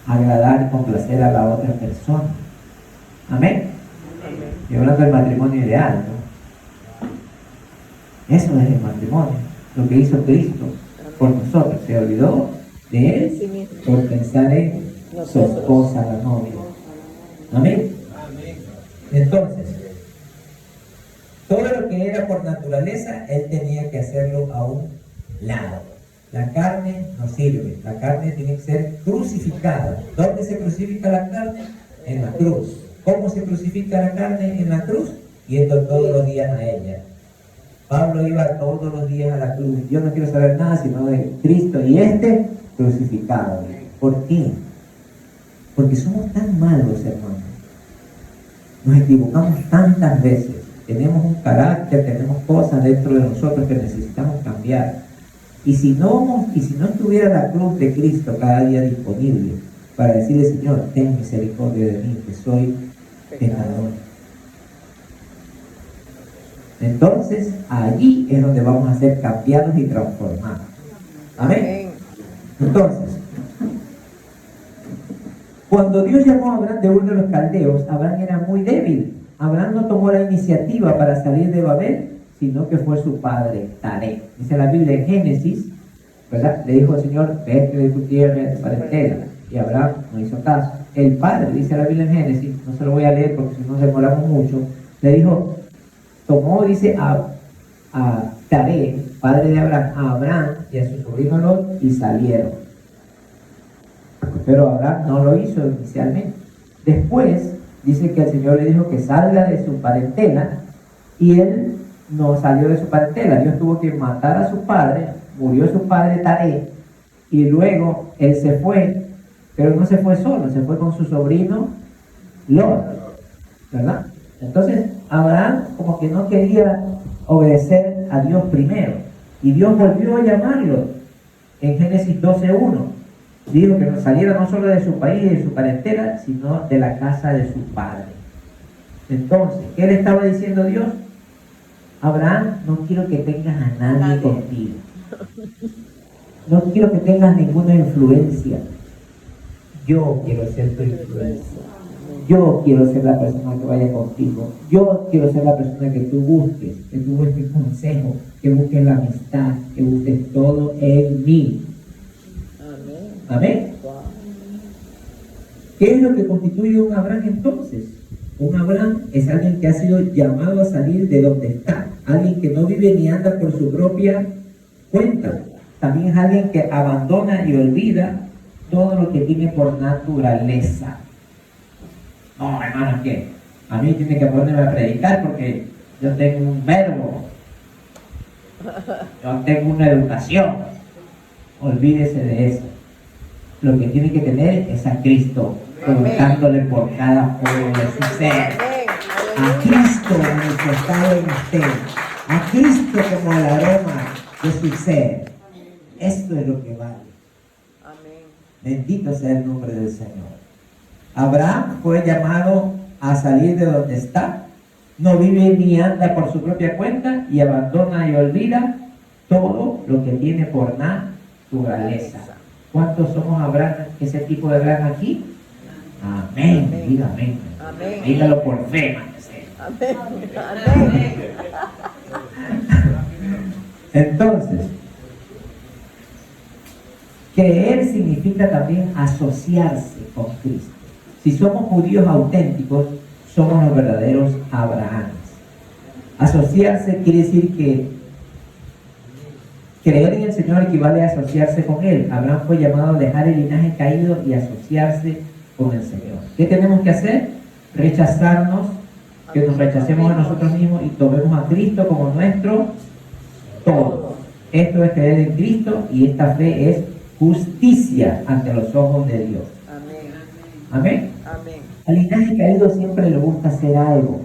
S1: agradar y complacer a la otra persona. Amén. Y hablando del matrimonio ideal, ¿no? Eso es el matrimonio, lo que hizo Cristo por nosotros. Se olvidó de Él por pensar en su esposa, la novia. Amén. Entonces, todo lo que era por naturaleza, él tenía que hacerlo a un lado. La carne no sirve, la carne tiene que ser crucificada. ¿Dónde se crucifica la carne? En la cruz. ¿Cómo se crucifica la carne en la cruz? Yendo todos los días a ella. Pablo iba todos los días a la cruz. Yo no quiero saber nada sino de Cristo y crucificado. ¿Por qué? Porque somos tan malos, hermanos. Nos equivocamos tantas veces. Tenemos un carácter, tenemos cosas dentro de nosotros que necesitamos cambiar. Y si no estuviera la cruz de Cristo cada día disponible para decirle, Señor, ten misericordia de mí, que soy pecador. Entonces, allí es donde vamos a ser cambiados y transformados. Amén. Entonces, cuando Dios llamó a Abraham de Ur de los Caldeos, Abraham era muy débil. Abraham no tomó la iniciativa para salir de Babel, sino que fue su padre, Taré. Dice la Biblia en Génesis, ¿verdad? Le dijo al Señor, vete de tu tierra, de tu parentela. Y Abraham no hizo caso. El padre, dice la Biblia en Génesis, no se lo voy a leer porque si no nos demoramos mucho, le dijo, tomó, dice, a Taré, padre de Abraham, a Abraham y a su sobrino Lot, y salieron. Pero Abraham no lo hizo inicialmente. Después, dice que el Señor le dijo que salga de su parentela, y él no salió de su parentela. Dios tuvo que matar a su padre, murió su padre Taré, y luego él se fue, pero no se fue solo, se fue con su sobrino Lot, ¿verdad? Entonces Abraham como que no quería obedecer a Dios primero, y Dios volvió a llamarlo en Génesis 12:1. Dijo que saliera no solo de su país y de su parentela, sino de la casa de su padre. Entonces, ¿qué le estaba diciendo Dios? Abraham, no quiero que tengas a nadie contigo. No quiero que tengas ninguna influencia. Yo quiero ser tu influencia. Yo quiero ser la persona que vaya contigo. Yo quiero ser la persona que tú busques consejo, que busques la amistad, que busques todo en mí. Amén. ¿Qué es lo que constituye un Abraham entonces? Un Abraham es alguien que ha sido llamado a salir de donde está. Alguien que no vive ni anda por su propia cuenta. También es alguien que abandona y olvida todo lo que tiene por naturaleza. No, hermano, ¿qué? A mí tiene que ponerme a predicar porque yo tengo un verbo. Yo tengo una educación. Olvídese de eso. Lo que tiene que tener es a Cristo, colocándole por cada poro de su ser. A Cristo manifestado en usted. A Cristo como el aroma de su ser. Esto es lo que vale. Bendito sea el nombre del Señor. Abraham fue llamado a salir de donde está. No vive ni anda por su propia cuenta y abandona y olvida todo lo que tiene por naturaleza. ¿Cuántos somos Abraham, ese tipo de Abraham aquí? Amén. Amén. Diga amén. Amén. Dígalo por fe. Amén. Amén. Entonces, creer significa también asociarse con Cristo. Si somos judíos auténticos, somos los verdaderos Abrahames. Asociarse quiere decir que creer en el Señor equivale a asociarse con Él. Abraham fue llamado a dejar el linaje caído y asociarse con el Señor. ¿Qué tenemos que hacer? Rechazarnos, que nos rechacemos a nosotros mismos y tomemos a Cristo como nuestro todo. Esto es creer en Cristo, y esta fe es justicia ante los ojos de Dios. Amén. Amén. Al linaje caído siempre le gusta hacer algo.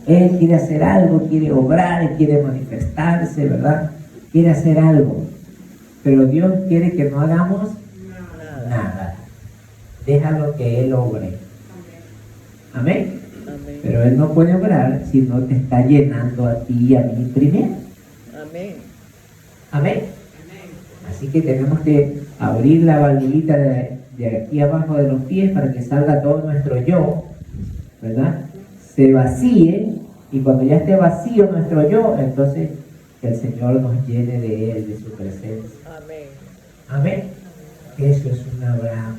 S1: Él quiere hacer algo, quiere obrar, quiere manifestarse, ¿verdad? Quiere hacer algo. Pero Dios quiere que no hagamos nada. Déjalo que Él obre. Amén. Amén. Pero Él no puede obrar si no te está llenando a ti y a mí primero. Amén. Amén. Así que tenemos que abrir la valvulita de aquí abajo de los pies para que salga todo nuestro yo, ¿verdad? Se vacíe, y cuando ya esté vacío nuestro yo, entonces que el Señor nos llene de Él, de su presencia. Amén. Amén. Eso es un Abraham.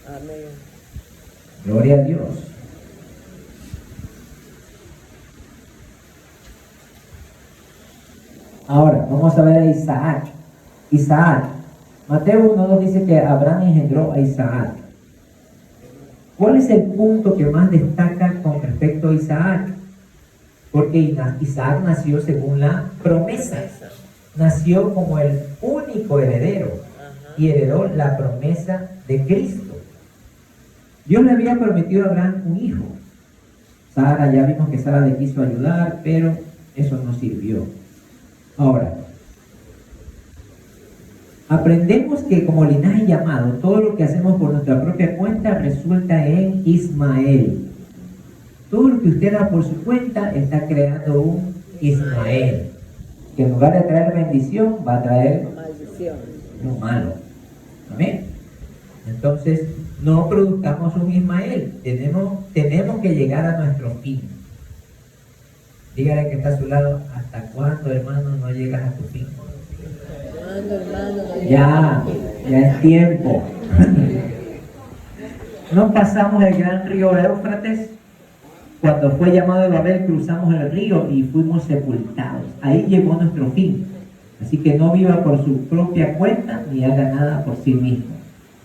S1: Amén. Gloria a Dios. Ahora, vamos a ver a Isaac. Isaac. Mateo 1:2 dice que Abraham engendró a Isaac. ¿Cuál es el punto que más destaca con respecto a Isaac? Porque Isaac nació según la promesa. Nació como el único heredero y heredó la promesa de Cristo. Dios le había prometido a Abraham un hijo. Sara, ya vimos que Sara le quiso ayudar, pero eso no sirvió. Ahora, aprendemos que como linaje llamado, todo lo que hacemos por nuestra propia cuenta resulta en Ismael. Todo lo que usted da por su cuenta está creando un Ismael, que en lugar de traer bendición, va a traer
S2: maldición,
S1: lo malo. Amén. Entonces, no produzcamos un Ismael. Tenemos que llegar a nuestro fin. Dígale que está a su lado, ¿hasta cuándo, hermano, no llegas a tu fin? Ya es tiempo. No pasamos el gran río Éufrates. Cuando fue llamado de Babel, cruzamos el río y fuimos sepultados. Ahí llegó nuestro fin. Así que no viva por su propia cuenta ni haga nada por sí mismo.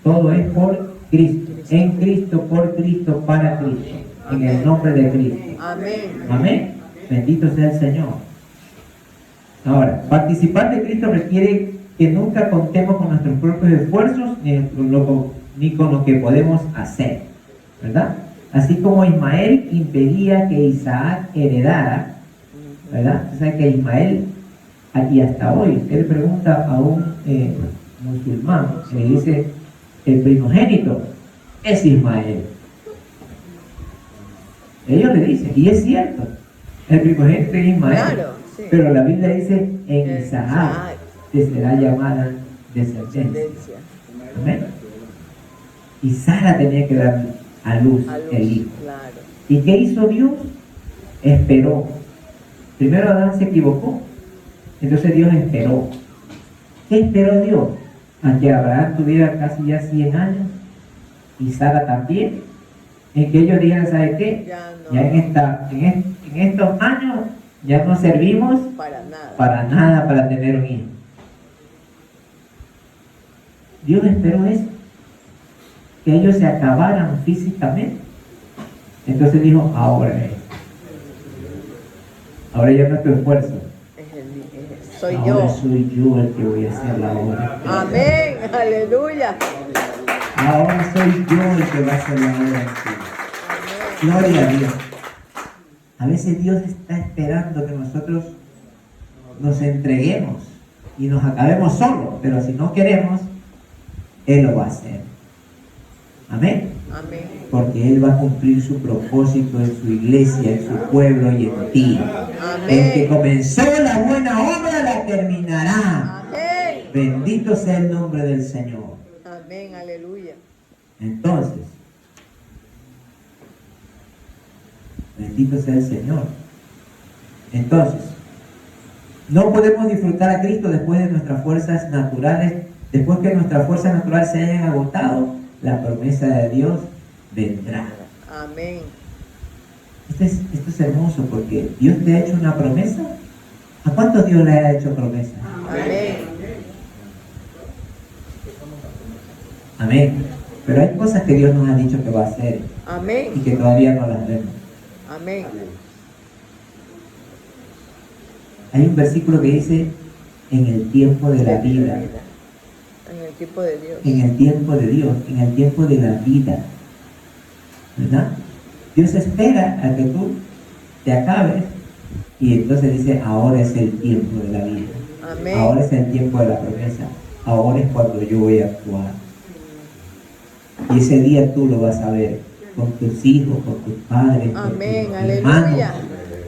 S1: Todo es por Cristo, en Cristo, por Cristo, para Cristo, en el nombre de Cristo.
S2: Amén.
S1: Amén. Bendito sea el Señor. Ahora, participar de Cristo requiere que nunca contemos con nuestros propios esfuerzos ni con lo que podemos hacer, ¿verdad? Así como Ismael impedía que Isaac heredara, ¿verdad? O sea que Ismael, y hasta hoy, usted le pregunta a un musulmán, le dice, el primogénito es Ismael. Ellos le dicen, y es cierto, el primogénito es Ismael. Claro, sí. Pero la Biblia dice, en Isaac te será llamada descendencia. Amén. Y Sara tenía que dar a luz el hijo. Claro. ¿Y qué hizo Dios? Esperó. Primero Adán se equivocó, entonces Dios esperó. ¿Qué esperó Dios? A que Abraham tuviera casi ya 100 años y Sara también, en que ellos digan, ¿sabe qué? Ya en estos años ya no servimos para nada para tener un hijo. Dios esperó eso, que ellos se acabaran físicamente. Entonces dijo, ahora ya no es tu esfuerzo.
S2: Soy
S1: ahora
S2: yo.
S1: Soy yo el que voy a hacer la obra.
S2: Amén, aleluya.
S1: Ahora soy yo el que va a hacer la obra. Gloria a Dios. A veces Dios está esperando que nosotros nos entreguemos y nos acabemos solos, pero si no queremos, Él lo va a hacer. Amén.
S2: Amén.
S1: Porque Él va a cumplir su propósito en su iglesia, en su pueblo y en ti.
S2: Amén.
S1: El que comenzó la buena obra la terminará.
S2: Amén.
S1: Bendito sea el nombre del Señor.
S2: Amén, aleluya.
S1: Entonces, bendito sea el Señor. Entonces, no podemos disfrutar a Cristo después de nuestras fuerzas naturales. Después que nuestras fuerzas naturales se hayan agotado, la promesa de Dios vendrá.
S2: Amén.
S1: Esto es hermoso porque Dios te ha hecho una promesa. ¿A cuántos Dios le ha hecho promesa?
S2: Amén.
S1: Amén. Pero hay cosas que Dios nos ha dicho que va a hacer.
S2: Amén.
S1: Y que todavía no las vemos.
S2: Amén.
S1: Hay un versículo que dice, en el tiempo de la vida.
S2: En el tiempo de Dios.
S1: En el tiempo de Dios, en el tiempo de la vida. ¿Verdad? Dios espera a que tú te acabes y entonces dice, ahora es el tiempo de la vida.
S2: Amén.
S1: Ahora es el tiempo de la promesa. Ahora es cuando yo voy a actuar. Y ese día tú lo vas a ver con tus hijos, con tus padres,
S2: amén,
S1: con tus hermanos.
S2: aleluya.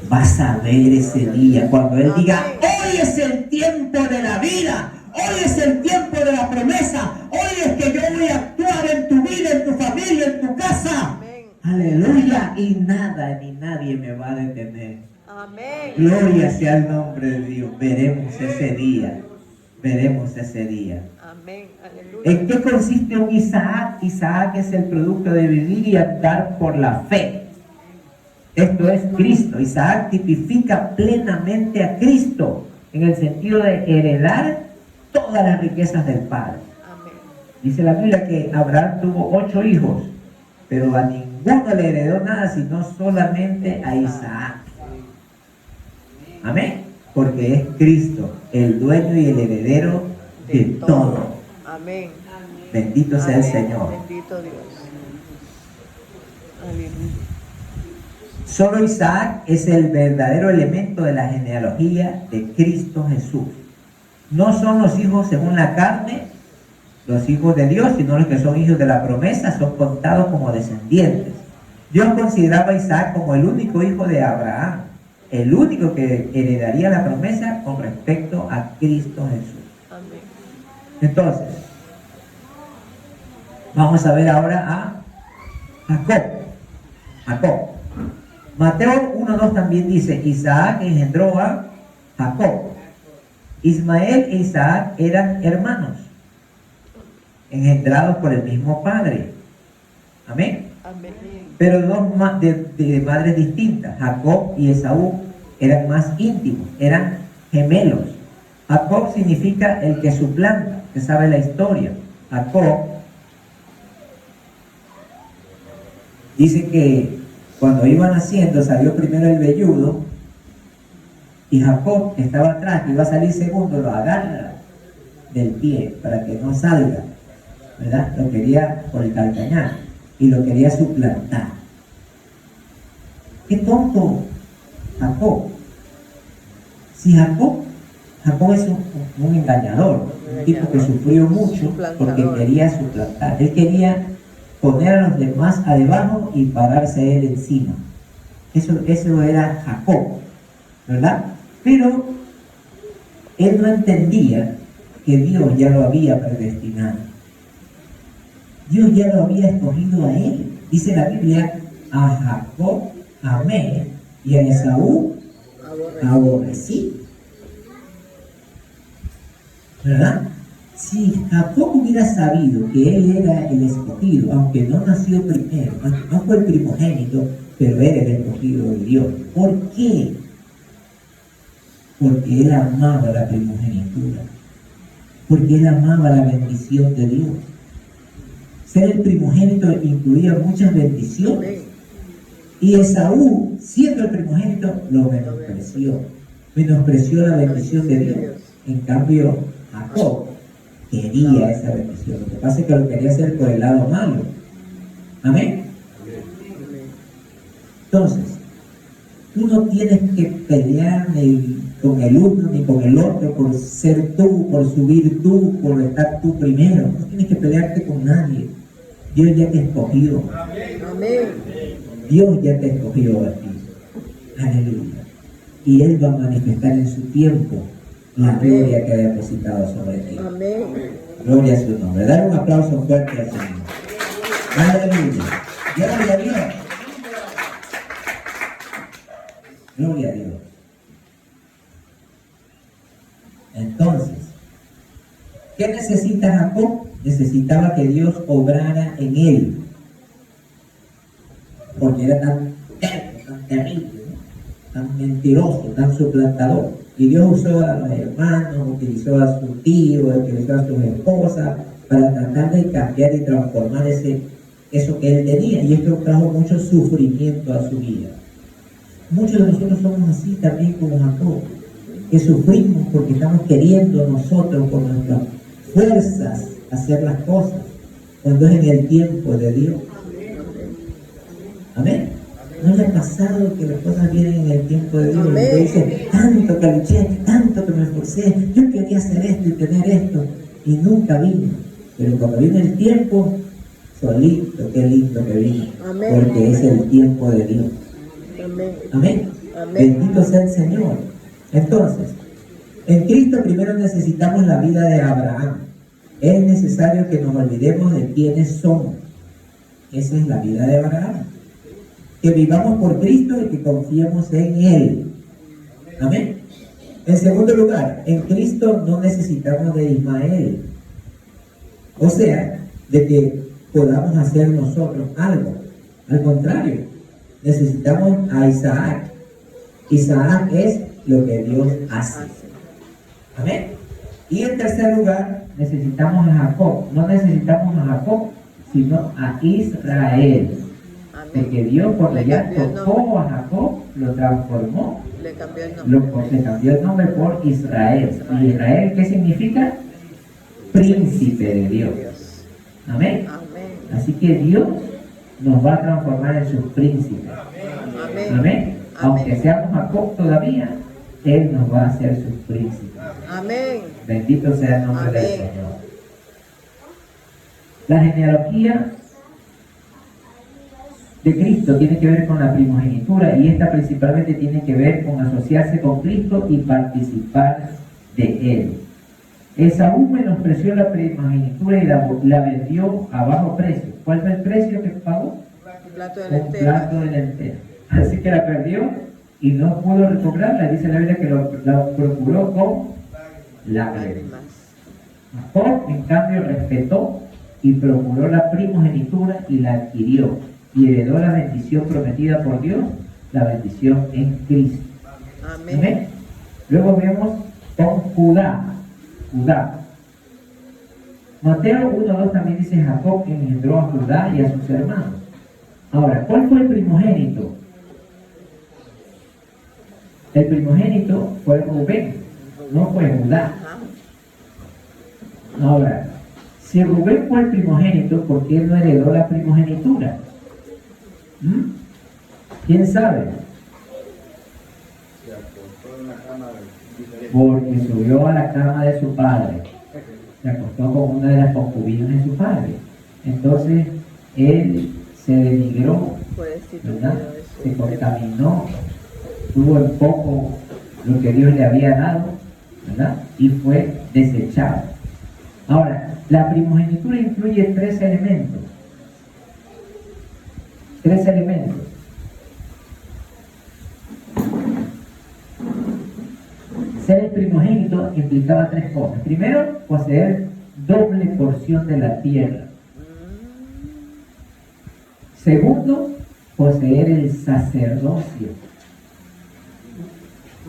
S1: Vas a ver ese día cuando Él
S2: Amén.
S1: diga, hoy es el tiempo de la vida. Hoy es el tiempo de la promesa. Hoy es que yo voy a actuar en tu vida, en tu familia, en tu casa.
S2: Amén.
S1: Aleluya. Y nada ni nadie me va a detener.
S2: Amén.
S1: Gloria sea el nombre de Dios. Veremos ese día. Veremos ese día.
S2: Amén. Aleluya.
S1: ¿En qué consiste un Isaac? Isaac es el producto de vivir y andar por la fe. Esto es Cristo. Isaac tipifica plenamente a Cristo. en el sentido de heredar todas las riquezas del Padre.
S2: Amén.
S1: Dice la Biblia que Abraham tuvo 8 hijos, pero a ninguno le heredó nada, sino solamente a Isaac. Amén. Porque es Cristo, el dueño y el heredero de todo.
S2: Amén.
S1: Bendito sea el
S2: Amén.
S1: Señor.
S2: Bendito Dios. Aleluya.
S1: Solo Isaac es el verdadero elemento de la genealogía de Cristo Jesús. No son los hijos según la carne, los hijos de Dios, sino los que son hijos de la promesa, son contados como descendientes. Dios consideraba a Isaac como el único hijo de Abraham, el único que heredaría la promesa con respecto a Cristo Jesús.
S2: Amén.
S1: Entonces, vamos a ver ahora a Jacob. Mateo 1:2 también dice, Isaac engendró a Jacob. Ismael e Isaac eran hermanos, engendrados por el mismo padre. Amén.
S2: Amén.
S1: Pero de madres distintas. Jacob y Esaú eran más íntimos, eran gemelos. Jacob significa el que suplanta, que sabe la historia. Jacob dice que cuando iban haciendo salió primero el velludo y Jacob, que estaba atrás, que iba a salir segundo, lo agarra del pie para que no salga, ¿verdad? Lo quería por el calcañar y lo quería suplantar. ¡Qué tonto Jacob! Si Jacob es un engañador, un tipo que sufrió mucho porque quería suplantar. Él quería poner a los demás a debajo y pararse él encima. Eso era Jacob, ¿verdad? Pero él no entendía que Dios ya lo había predestinado. Dios ya lo había escogido a él. Dice la Biblia, a Jacob amé y a Esaú aborrecí. ¿Verdad? Si Jacob hubiera sabido que él era el escogido, aunque no nació primero, no fue el primogénito, pero era el escogido de Dios. ¿Por qué? Porque él amaba la primogenitura. Porque él amaba la bendición de Dios. Ser el primogénito incluía muchas bendiciones. Y Esaú, siendo el primogénito, lo menospreció. Menospreció la bendición de Dios. En cambio, Jacob quería esa bendición. Lo que pasa es que lo quería hacer por el lado malo. Amén. Entonces, tú no tienes que pelear ni con el uno ni con el otro por ser tú, por subir tú, por estar tú primero. No tienes que pelearte con nadie. Dios ya te escogió.
S2: Amén.
S1: Dios ya te escogió a ti. Aleluya. Y Él va a manifestar en su tiempo la gloria que ha depositado sobre ti.
S2: Amén.
S1: Gloria a su nombre. Dale un aplauso fuerte al Señor. Aleluya. Gloria a Dios. Gloria a Dios. Entonces, ¿qué necesita Jacob? Necesitaba que Dios obrara en él. Porque era tan terrible, ¿no? Tan mentiroso, tan suplantador. Y Dios usó a los hermanos, utilizó a su tío, utilizó a sus esposas para tratar de cambiar y transformar eso que él tenía. Y esto trajo mucho sufrimiento a su vida. Muchos de nosotros somos así también como Jacob, que sufrimos porque estamos queriendo nosotros con nuestras fuerzas hacer las cosas, cuando es en el tiempo de Dios. Amén. ¿No le ha pasado que las cosas vienen en el tiempo de Dios? Usted dice, tanto que luché, tanto que me esforcé, yo quería hacer esto y tener esto, y nunca vino. Pero cuando viene el tiempo, solito, qué lindo que vino.
S2: Amén.
S1: Porque es el tiempo de Dios.
S2: Amén.
S1: Amén.
S2: Amén.
S1: Bendito sea el Señor. Entonces, en Cristo primero necesitamos la vida de Abraham. Es necesario que nos olvidemos de quiénes somos. Esa es la vida de Abraham. Que vivamos por Cristo y que confiemos en Él. Amén. En segundo lugar, en Cristo no necesitamos de Ismael. O sea, de que podamos hacer nosotros algo. Al contrario, necesitamos a Isaac. Isaac es lo que Dios hace. Amén. Y en tercer lugar, necesitamos a Jacob. No necesitamos a Jacob, sino a Israel. Porque Dios, cuando ya tocó a Jacob, lo transformó,
S2: le cambió el nombre.
S1: le cambió el nombre por Israel. ¿Y Israel qué significa? Príncipe de Dios. Amén. Así que Dios nos va a transformar en sus príncipes. Amén. Aunque seamos Jacob todavía, Él nos va a hacer sus príncipes.
S2: Amén.
S1: Bendito sea el nombre del Señor. La genealogía de Cristo tiene que ver con la primogenitura, y esta principalmente tiene que ver con asociarse con Cristo y participar de Él. Esaú menospreció la primogenitura y la vendió a bajo precio. ¿Cuál fue el precio que pagó?
S2: Un plato de
S1: Un
S2: lentejas.
S1: plato de lentejas. Así que la perdió y no pudo recobrarla. Dice la Biblia que la procuró con lágrimas. Jacob, en cambio, respetó y procuró la primogenitura y la adquirió, y heredó la bendición prometida por Dios, la bendición en Cristo.
S2: Amén.
S1: ¿Amén? Luego vemos con Judá. Mateo 1:2 también dice: Jacob engendró a Judá y a sus hermanos. Ahora, ¿cuál fue el primogénito? El primogénito fue Rubén, no fue Judá. Ahora, si Rubén fue el primogénito, ¿por qué no heredó la primogenitura? ¿Quién sabe? Porque subió a la cama de su padre, se acostó con una de las concubinas de su padre. Entonces él se denigró, ¿verdad? Se contaminó, tuvo en poco lo que Dios le había dado, ¿verdad? Y fue desechado. Ahora, la primogenitura incluye tres elementos. Ser el primogénito implicaba tres cosas. Primero, poseer doble porción de la tierra. Segundo, poseer el sacerdocio.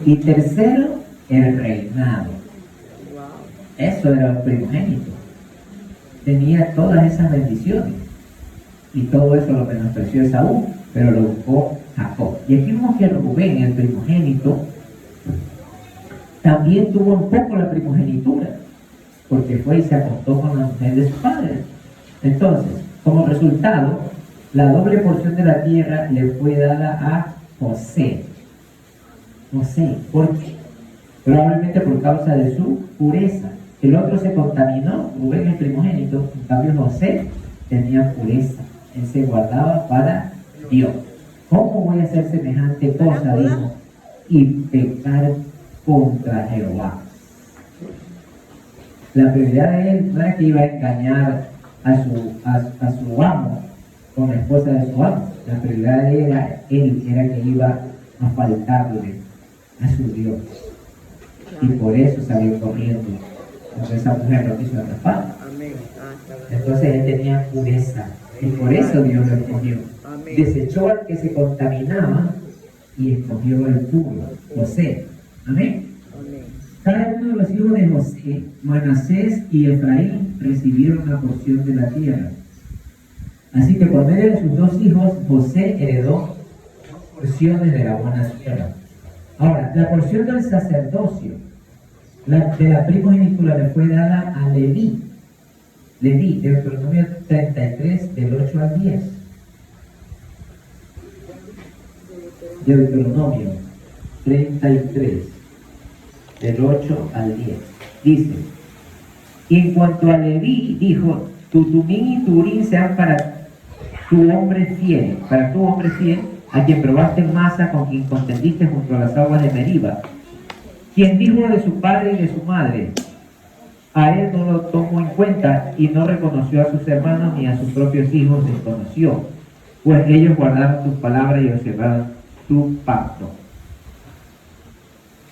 S1: Y tercero, el reinado. Eso era el primogénito. Tenía todas esas bendiciones. Y todo eso lo menospreció Esaú, pero lo buscó Jacob. Y aquí vemos que Rubén, el primogénito, también tuvo un poco la primogenitura, porque fue y se acostó con la mujer de su padre. Entonces, como resultado, la doble porción de la tierra le fue dada a José. ¿Por qué? Probablemente por causa de su pureza. El otro se contaminó, Rubén el primogénito, en cambio José tenía pureza. Él se guardaba para Dios. ¿Cómo voy a hacer semejante cosa? Dijo, y pecar contra Jehová. La prioridad de él no era que iba a engañar a su amo con la esposa de su amo. La prioridad de él era que iba a faltarle a su Dios. Y por eso salió corriendo. Entonces esa mujer lo quiso atrapar. Entonces él tenía pureza. Y por eso Dios lo escogió. Desechó al que se contaminaba y escogió al puro, José. Amén. Cada uno de los hijos de José, Manasés y Efraín, recibieron una porción de la tierra. Así que por medio de sus dos hijos, José heredó porciones de la buena tierra. Ahora, la porción del sacerdocio, de la primogenitura, le fue dada a Leví. Leví, Deuteronomio 33, del 8 al 10. Deuteronomio 33, del 8 al 10. Dice: y en cuanto a Leví, dijo: tu tumín y tu urín sean para tu hombre fiel, a quien probaste en masa, con quien contendiste junto a las aguas de Meriba, quien dijo de su padre y de su madre: a él no lo tomó en cuenta, y no reconoció a sus hermanos ni a sus propios hijos desconoció, pues ellos guardaron tus palabras y observaron tu pacto.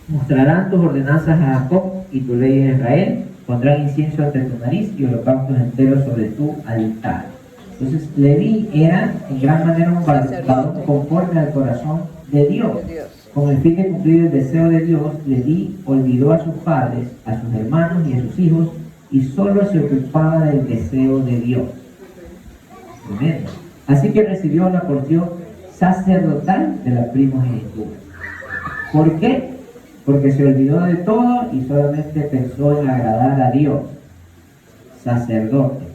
S1: Mostrarán tus ordenanzas a Jacob y tu ley a Israel, pondrán incienso ante tu nariz y holocaustos enteros sobre tu altar. Entonces Leví era en gran manera un varón conforme al corazón de Dios. Con el fin de cumplir el deseo de Dios, Leví olvidó a sus padres, a sus hermanos y a sus hijos, y solo se ocupaba del deseo de Dios. Tremendo. Así que recibió la porción sacerdotal de la primogenitura. ¿Por qué? Porque se olvidó de todo y solamente pensó en agradar a Dios. Sacerdote.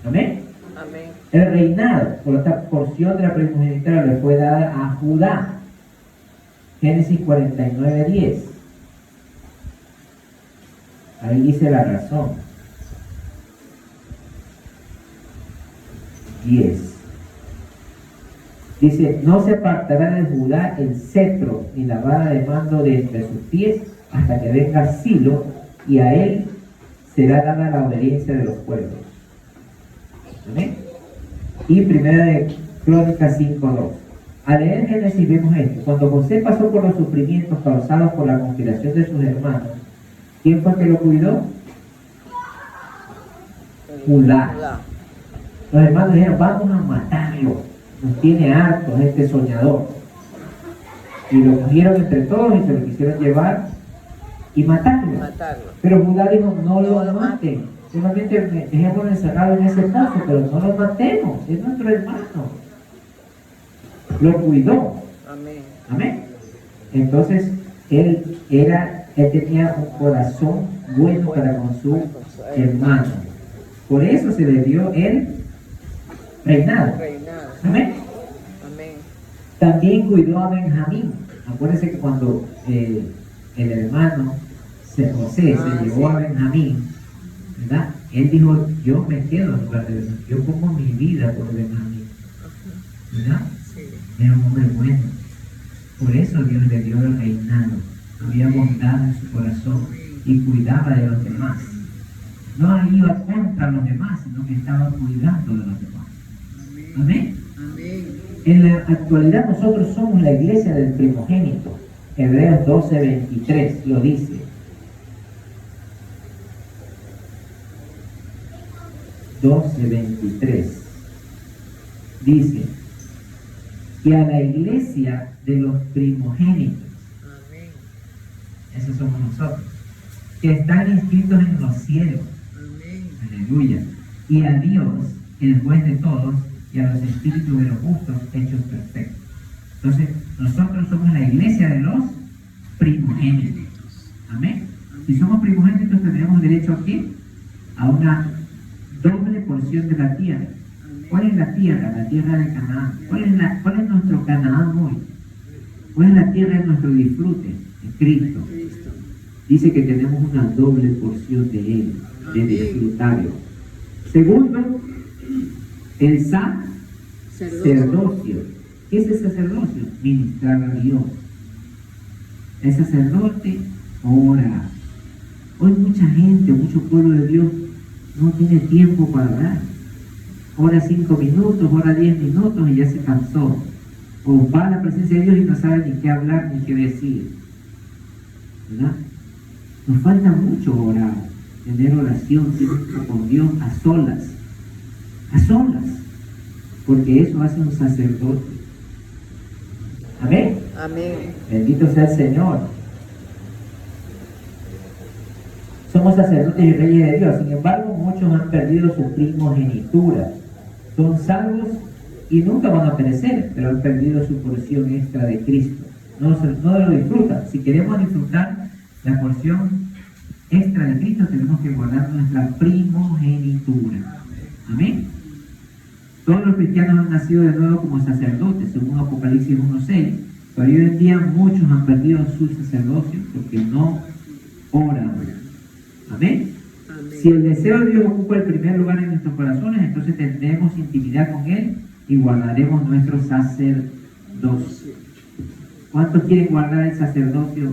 S1: Amén.
S2: Amén.
S1: El reinado por esta porción de la primogenitura le fue dada a Judá. Génesis 49:10. Ahí dice la razón. 10. Dice, no se apartará de Judá el cetro ni la vara de mando de entre sus pies hasta que venga Silo, y a él será dada la obediencia de los pueblos. ¿Amén? Y primera de Crónicas 5:2. Al leer Génesis vemos esto. Cuando José pasó por los sufrimientos causados por la conspiración de sus hermanos, ¿quién fue que lo cuidó? Judá. Los hermanos dijeron, vamos a matarlo, nos tiene hartos este soñador. Y lo cogieron entre todos y se lo quisieron llevar y matarlo. Pero Judá dijo, no lo maten, solamente dejémoslo encerrado en ese pozo, pero no lo matemos, es nuestro hermano. Lo cuidó.
S2: Amén.
S1: Amén. Entonces, él tenía un corazón bueno para con su hermano. Por eso se le dio el reinado. Amén.
S2: Amén.
S1: También cuidó a Benjamín. Acuérdense que cuando el hermano José se llevó a Benjamín, ¿verdad? Él dijo, yo me quedo en lugar de Benjamín, yo pongo mi vida por Benjamín, ¿verdad?
S2: Sí.
S1: Era un hombre bueno. Por eso Dios le dio el reinado. Había bondad en su corazón y cuidaba de los demás. No iba contra los demás, sino que estaba cuidando de los demás. Amén.
S2: Amén.
S1: En la actualidad nosotros somos la iglesia del primogénito. Hebreos 12:23 lo dice. 12:23 dice que a la iglesia de los primogénitos,
S2: Amén.
S1: esos somos nosotros, que están inscritos en los cielos,
S2: Amén.
S1: aleluya, y a Dios, el juez de todos, y a los espíritus de los justos hechos perfectos. Entonces, nosotros somos la iglesia de los primogénitos. Amén. Si somos primogénitos, tendremos derecho a ¿qué? A una doble porción de la tierra. ¿Cuál es la tierra? La tierra de Canaán. ¿Cuál es nuestro Canaán hoy? ¿Cuál es la tierra de nuestro disfrute? En Cristo. Dice que tenemos una doble porción de Él, de disfrutarlo. Segundo, el sacerdocio. ¿Qué es el sacerdocio? Ministrar a Dios. El sacerdote ora. Hoy mucha gente, mucho pueblo de Dios no tiene tiempo para orar. Ora 5 minutos, ora 10 minutos y ya se cansó. O va a la presencia de Dios y no sabe ni qué hablar ni qué decir. ¿Verdad? Nos falta mucho orar, tener oración, tiempo con Dios a solas. A solas. Porque eso hace un sacerdote. Amén.
S2: Amén.
S1: Bendito sea el Señor. Somos sacerdotes y reyes de Dios. Sin embargo, muchos han perdido su primogenitura. Son salvos y nunca van a perecer, pero han perdido su porción extra de Cristo. No lo disfrutan. Si queremos disfrutar la porción extra de Cristo, tenemos que guardar nuestra primogenitura. Amén. Todos los cristianos han nacido de nuevo como sacerdotes, según Apocalipsis 1:6. Pero hoy en día muchos han perdido su sacerdocio porque no oran. Amén. Si el deseo de Dios ocupa el primer lugar en nuestros corazones, entonces tendremos intimidad con Él y guardaremos nuestro sacerdocio. ¿Cuántos quieren guardar el sacerdocio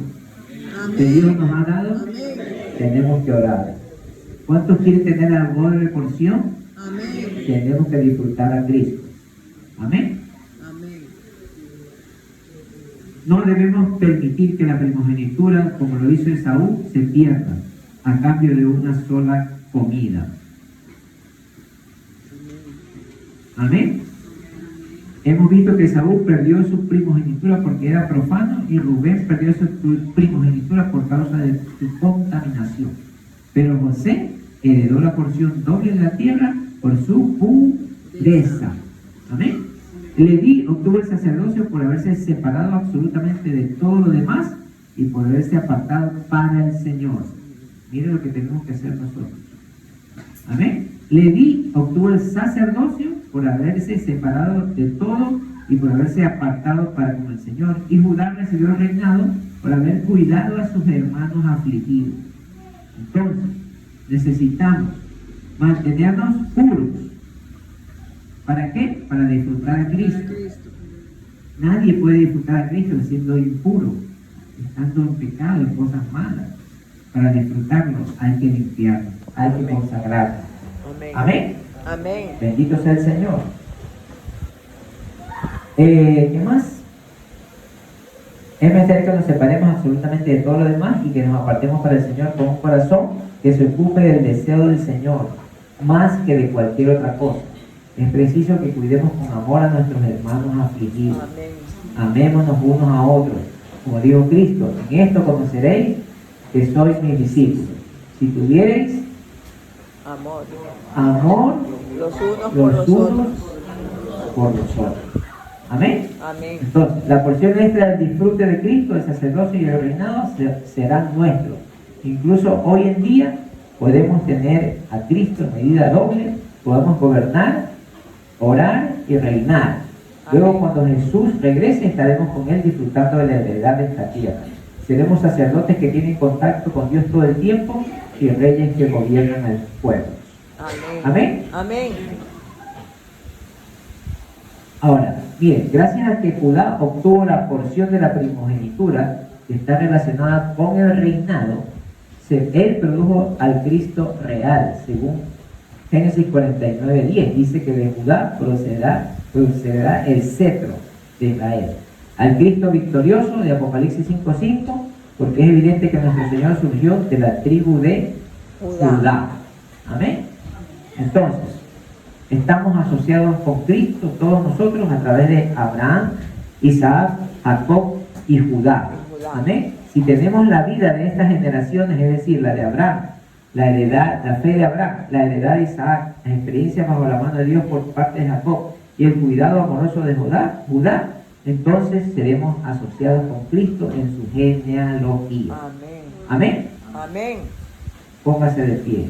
S1: que Dios nos ha dado? Tenemos que orar. ¿Cuántos quieren tener la doble porción? Tenemos que disfrutar a Cristo. Amén. No debemos permitir que la primogenitura, como lo hizo Esaú, se pierda a cambio de una sola comida. Amén. Hemos visto que Saúl perdió su primogenitura porque era profano y Rubén perdió su primogenitura por causa de su contaminación. Pero José heredó la porción doble de la tierra por su pureza. Amén. Leví obtuvo el sacerdocio por haberse separado absolutamente de todo lo demás y por haberse apartado para el Señor. Mire lo que tenemos que hacer nosotros. Amén. Leví obtuvo el sacerdocio por haberse separado de todo y por haberse apartado para con el Señor. Y Judá recibió el reinado por haber cuidado a sus hermanos afligidos. Entonces, necesitamos mantenernos puros. ¿Para qué? Para disfrutar a Cristo. Nadie puede disfrutar a Cristo siendo impuro, estando en pecado, en cosas malas. Para disfrutarlo hay que limpiarlo, hay que consagrarlo.
S2: Amén.
S1: Amén.
S2: Amén.
S1: Bendito sea el Señor. ¿Qué más? Es menester que nos separemos absolutamente de todo lo demás y que nos apartemos para el Señor con un corazón que se ocupe del deseo del Señor, más que de cualquier otra cosa. Es preciso que cuidemos con amor a nuestros hermanos afligidos.
S2: Amén.
S1: Amémonos unos a otros. Como dijo Cristo, en esto conoceréis que sois mis discípulos. Si tuviereis
S2: Amor.
S1: amor
S2: Los unos por
S1: los
S2: los
S1: unos
S2: otros.
S1: por los otros. Amén.
S2: Amén.
S1: Entonces, la porción extra del disfrute de Cristo, el sacerdocio y el reinado serán nuestros. Incluso hoy en día podemos tener a Cristo en medida doble, podemos gobernar, orar y reinar. Luego,
S2: Amén.
S1: cuando Jesús regrese, estaremos con Él disfrutando de la heredad de esta tierra. Seremos sacerdotes que tienen contacto con Dios todo el tiempo y reyes que gobiernan al pueblo.
S2: Amén.
S1: Amén.
S2: Amén.
S1: Ahora, miren, gracias a que Judá obtuvo la porción de la primogenitura que está relacionada con el reinado, él produjo al Cristo real, según Génesis 49:10. Dice que de Judá procederá el cetro de Israel. Al Cristo victorioso de Apocalipsis 5:5, porque es evidente que nuestro Señor surgió de la tribu de Judá. Amén. Entonces, estamos asociados con Cristo, todos nosotros, a través de Abraham, Isaac, Jacob y Judá. Amén. Si tenemos la vida de estas generaciones, es decir, la de Abraham, la heredad, la fe de Abraham, la heredad de Isaac, las experiencias bajo la mano de Dios por parte de Jacob y el cuidado amoroso de Judá, entonces seremos asociados con Cristo en su genealogía.
S2: Amén.
S1: Amén.
S2: Amén.
S1: Póngase de pie.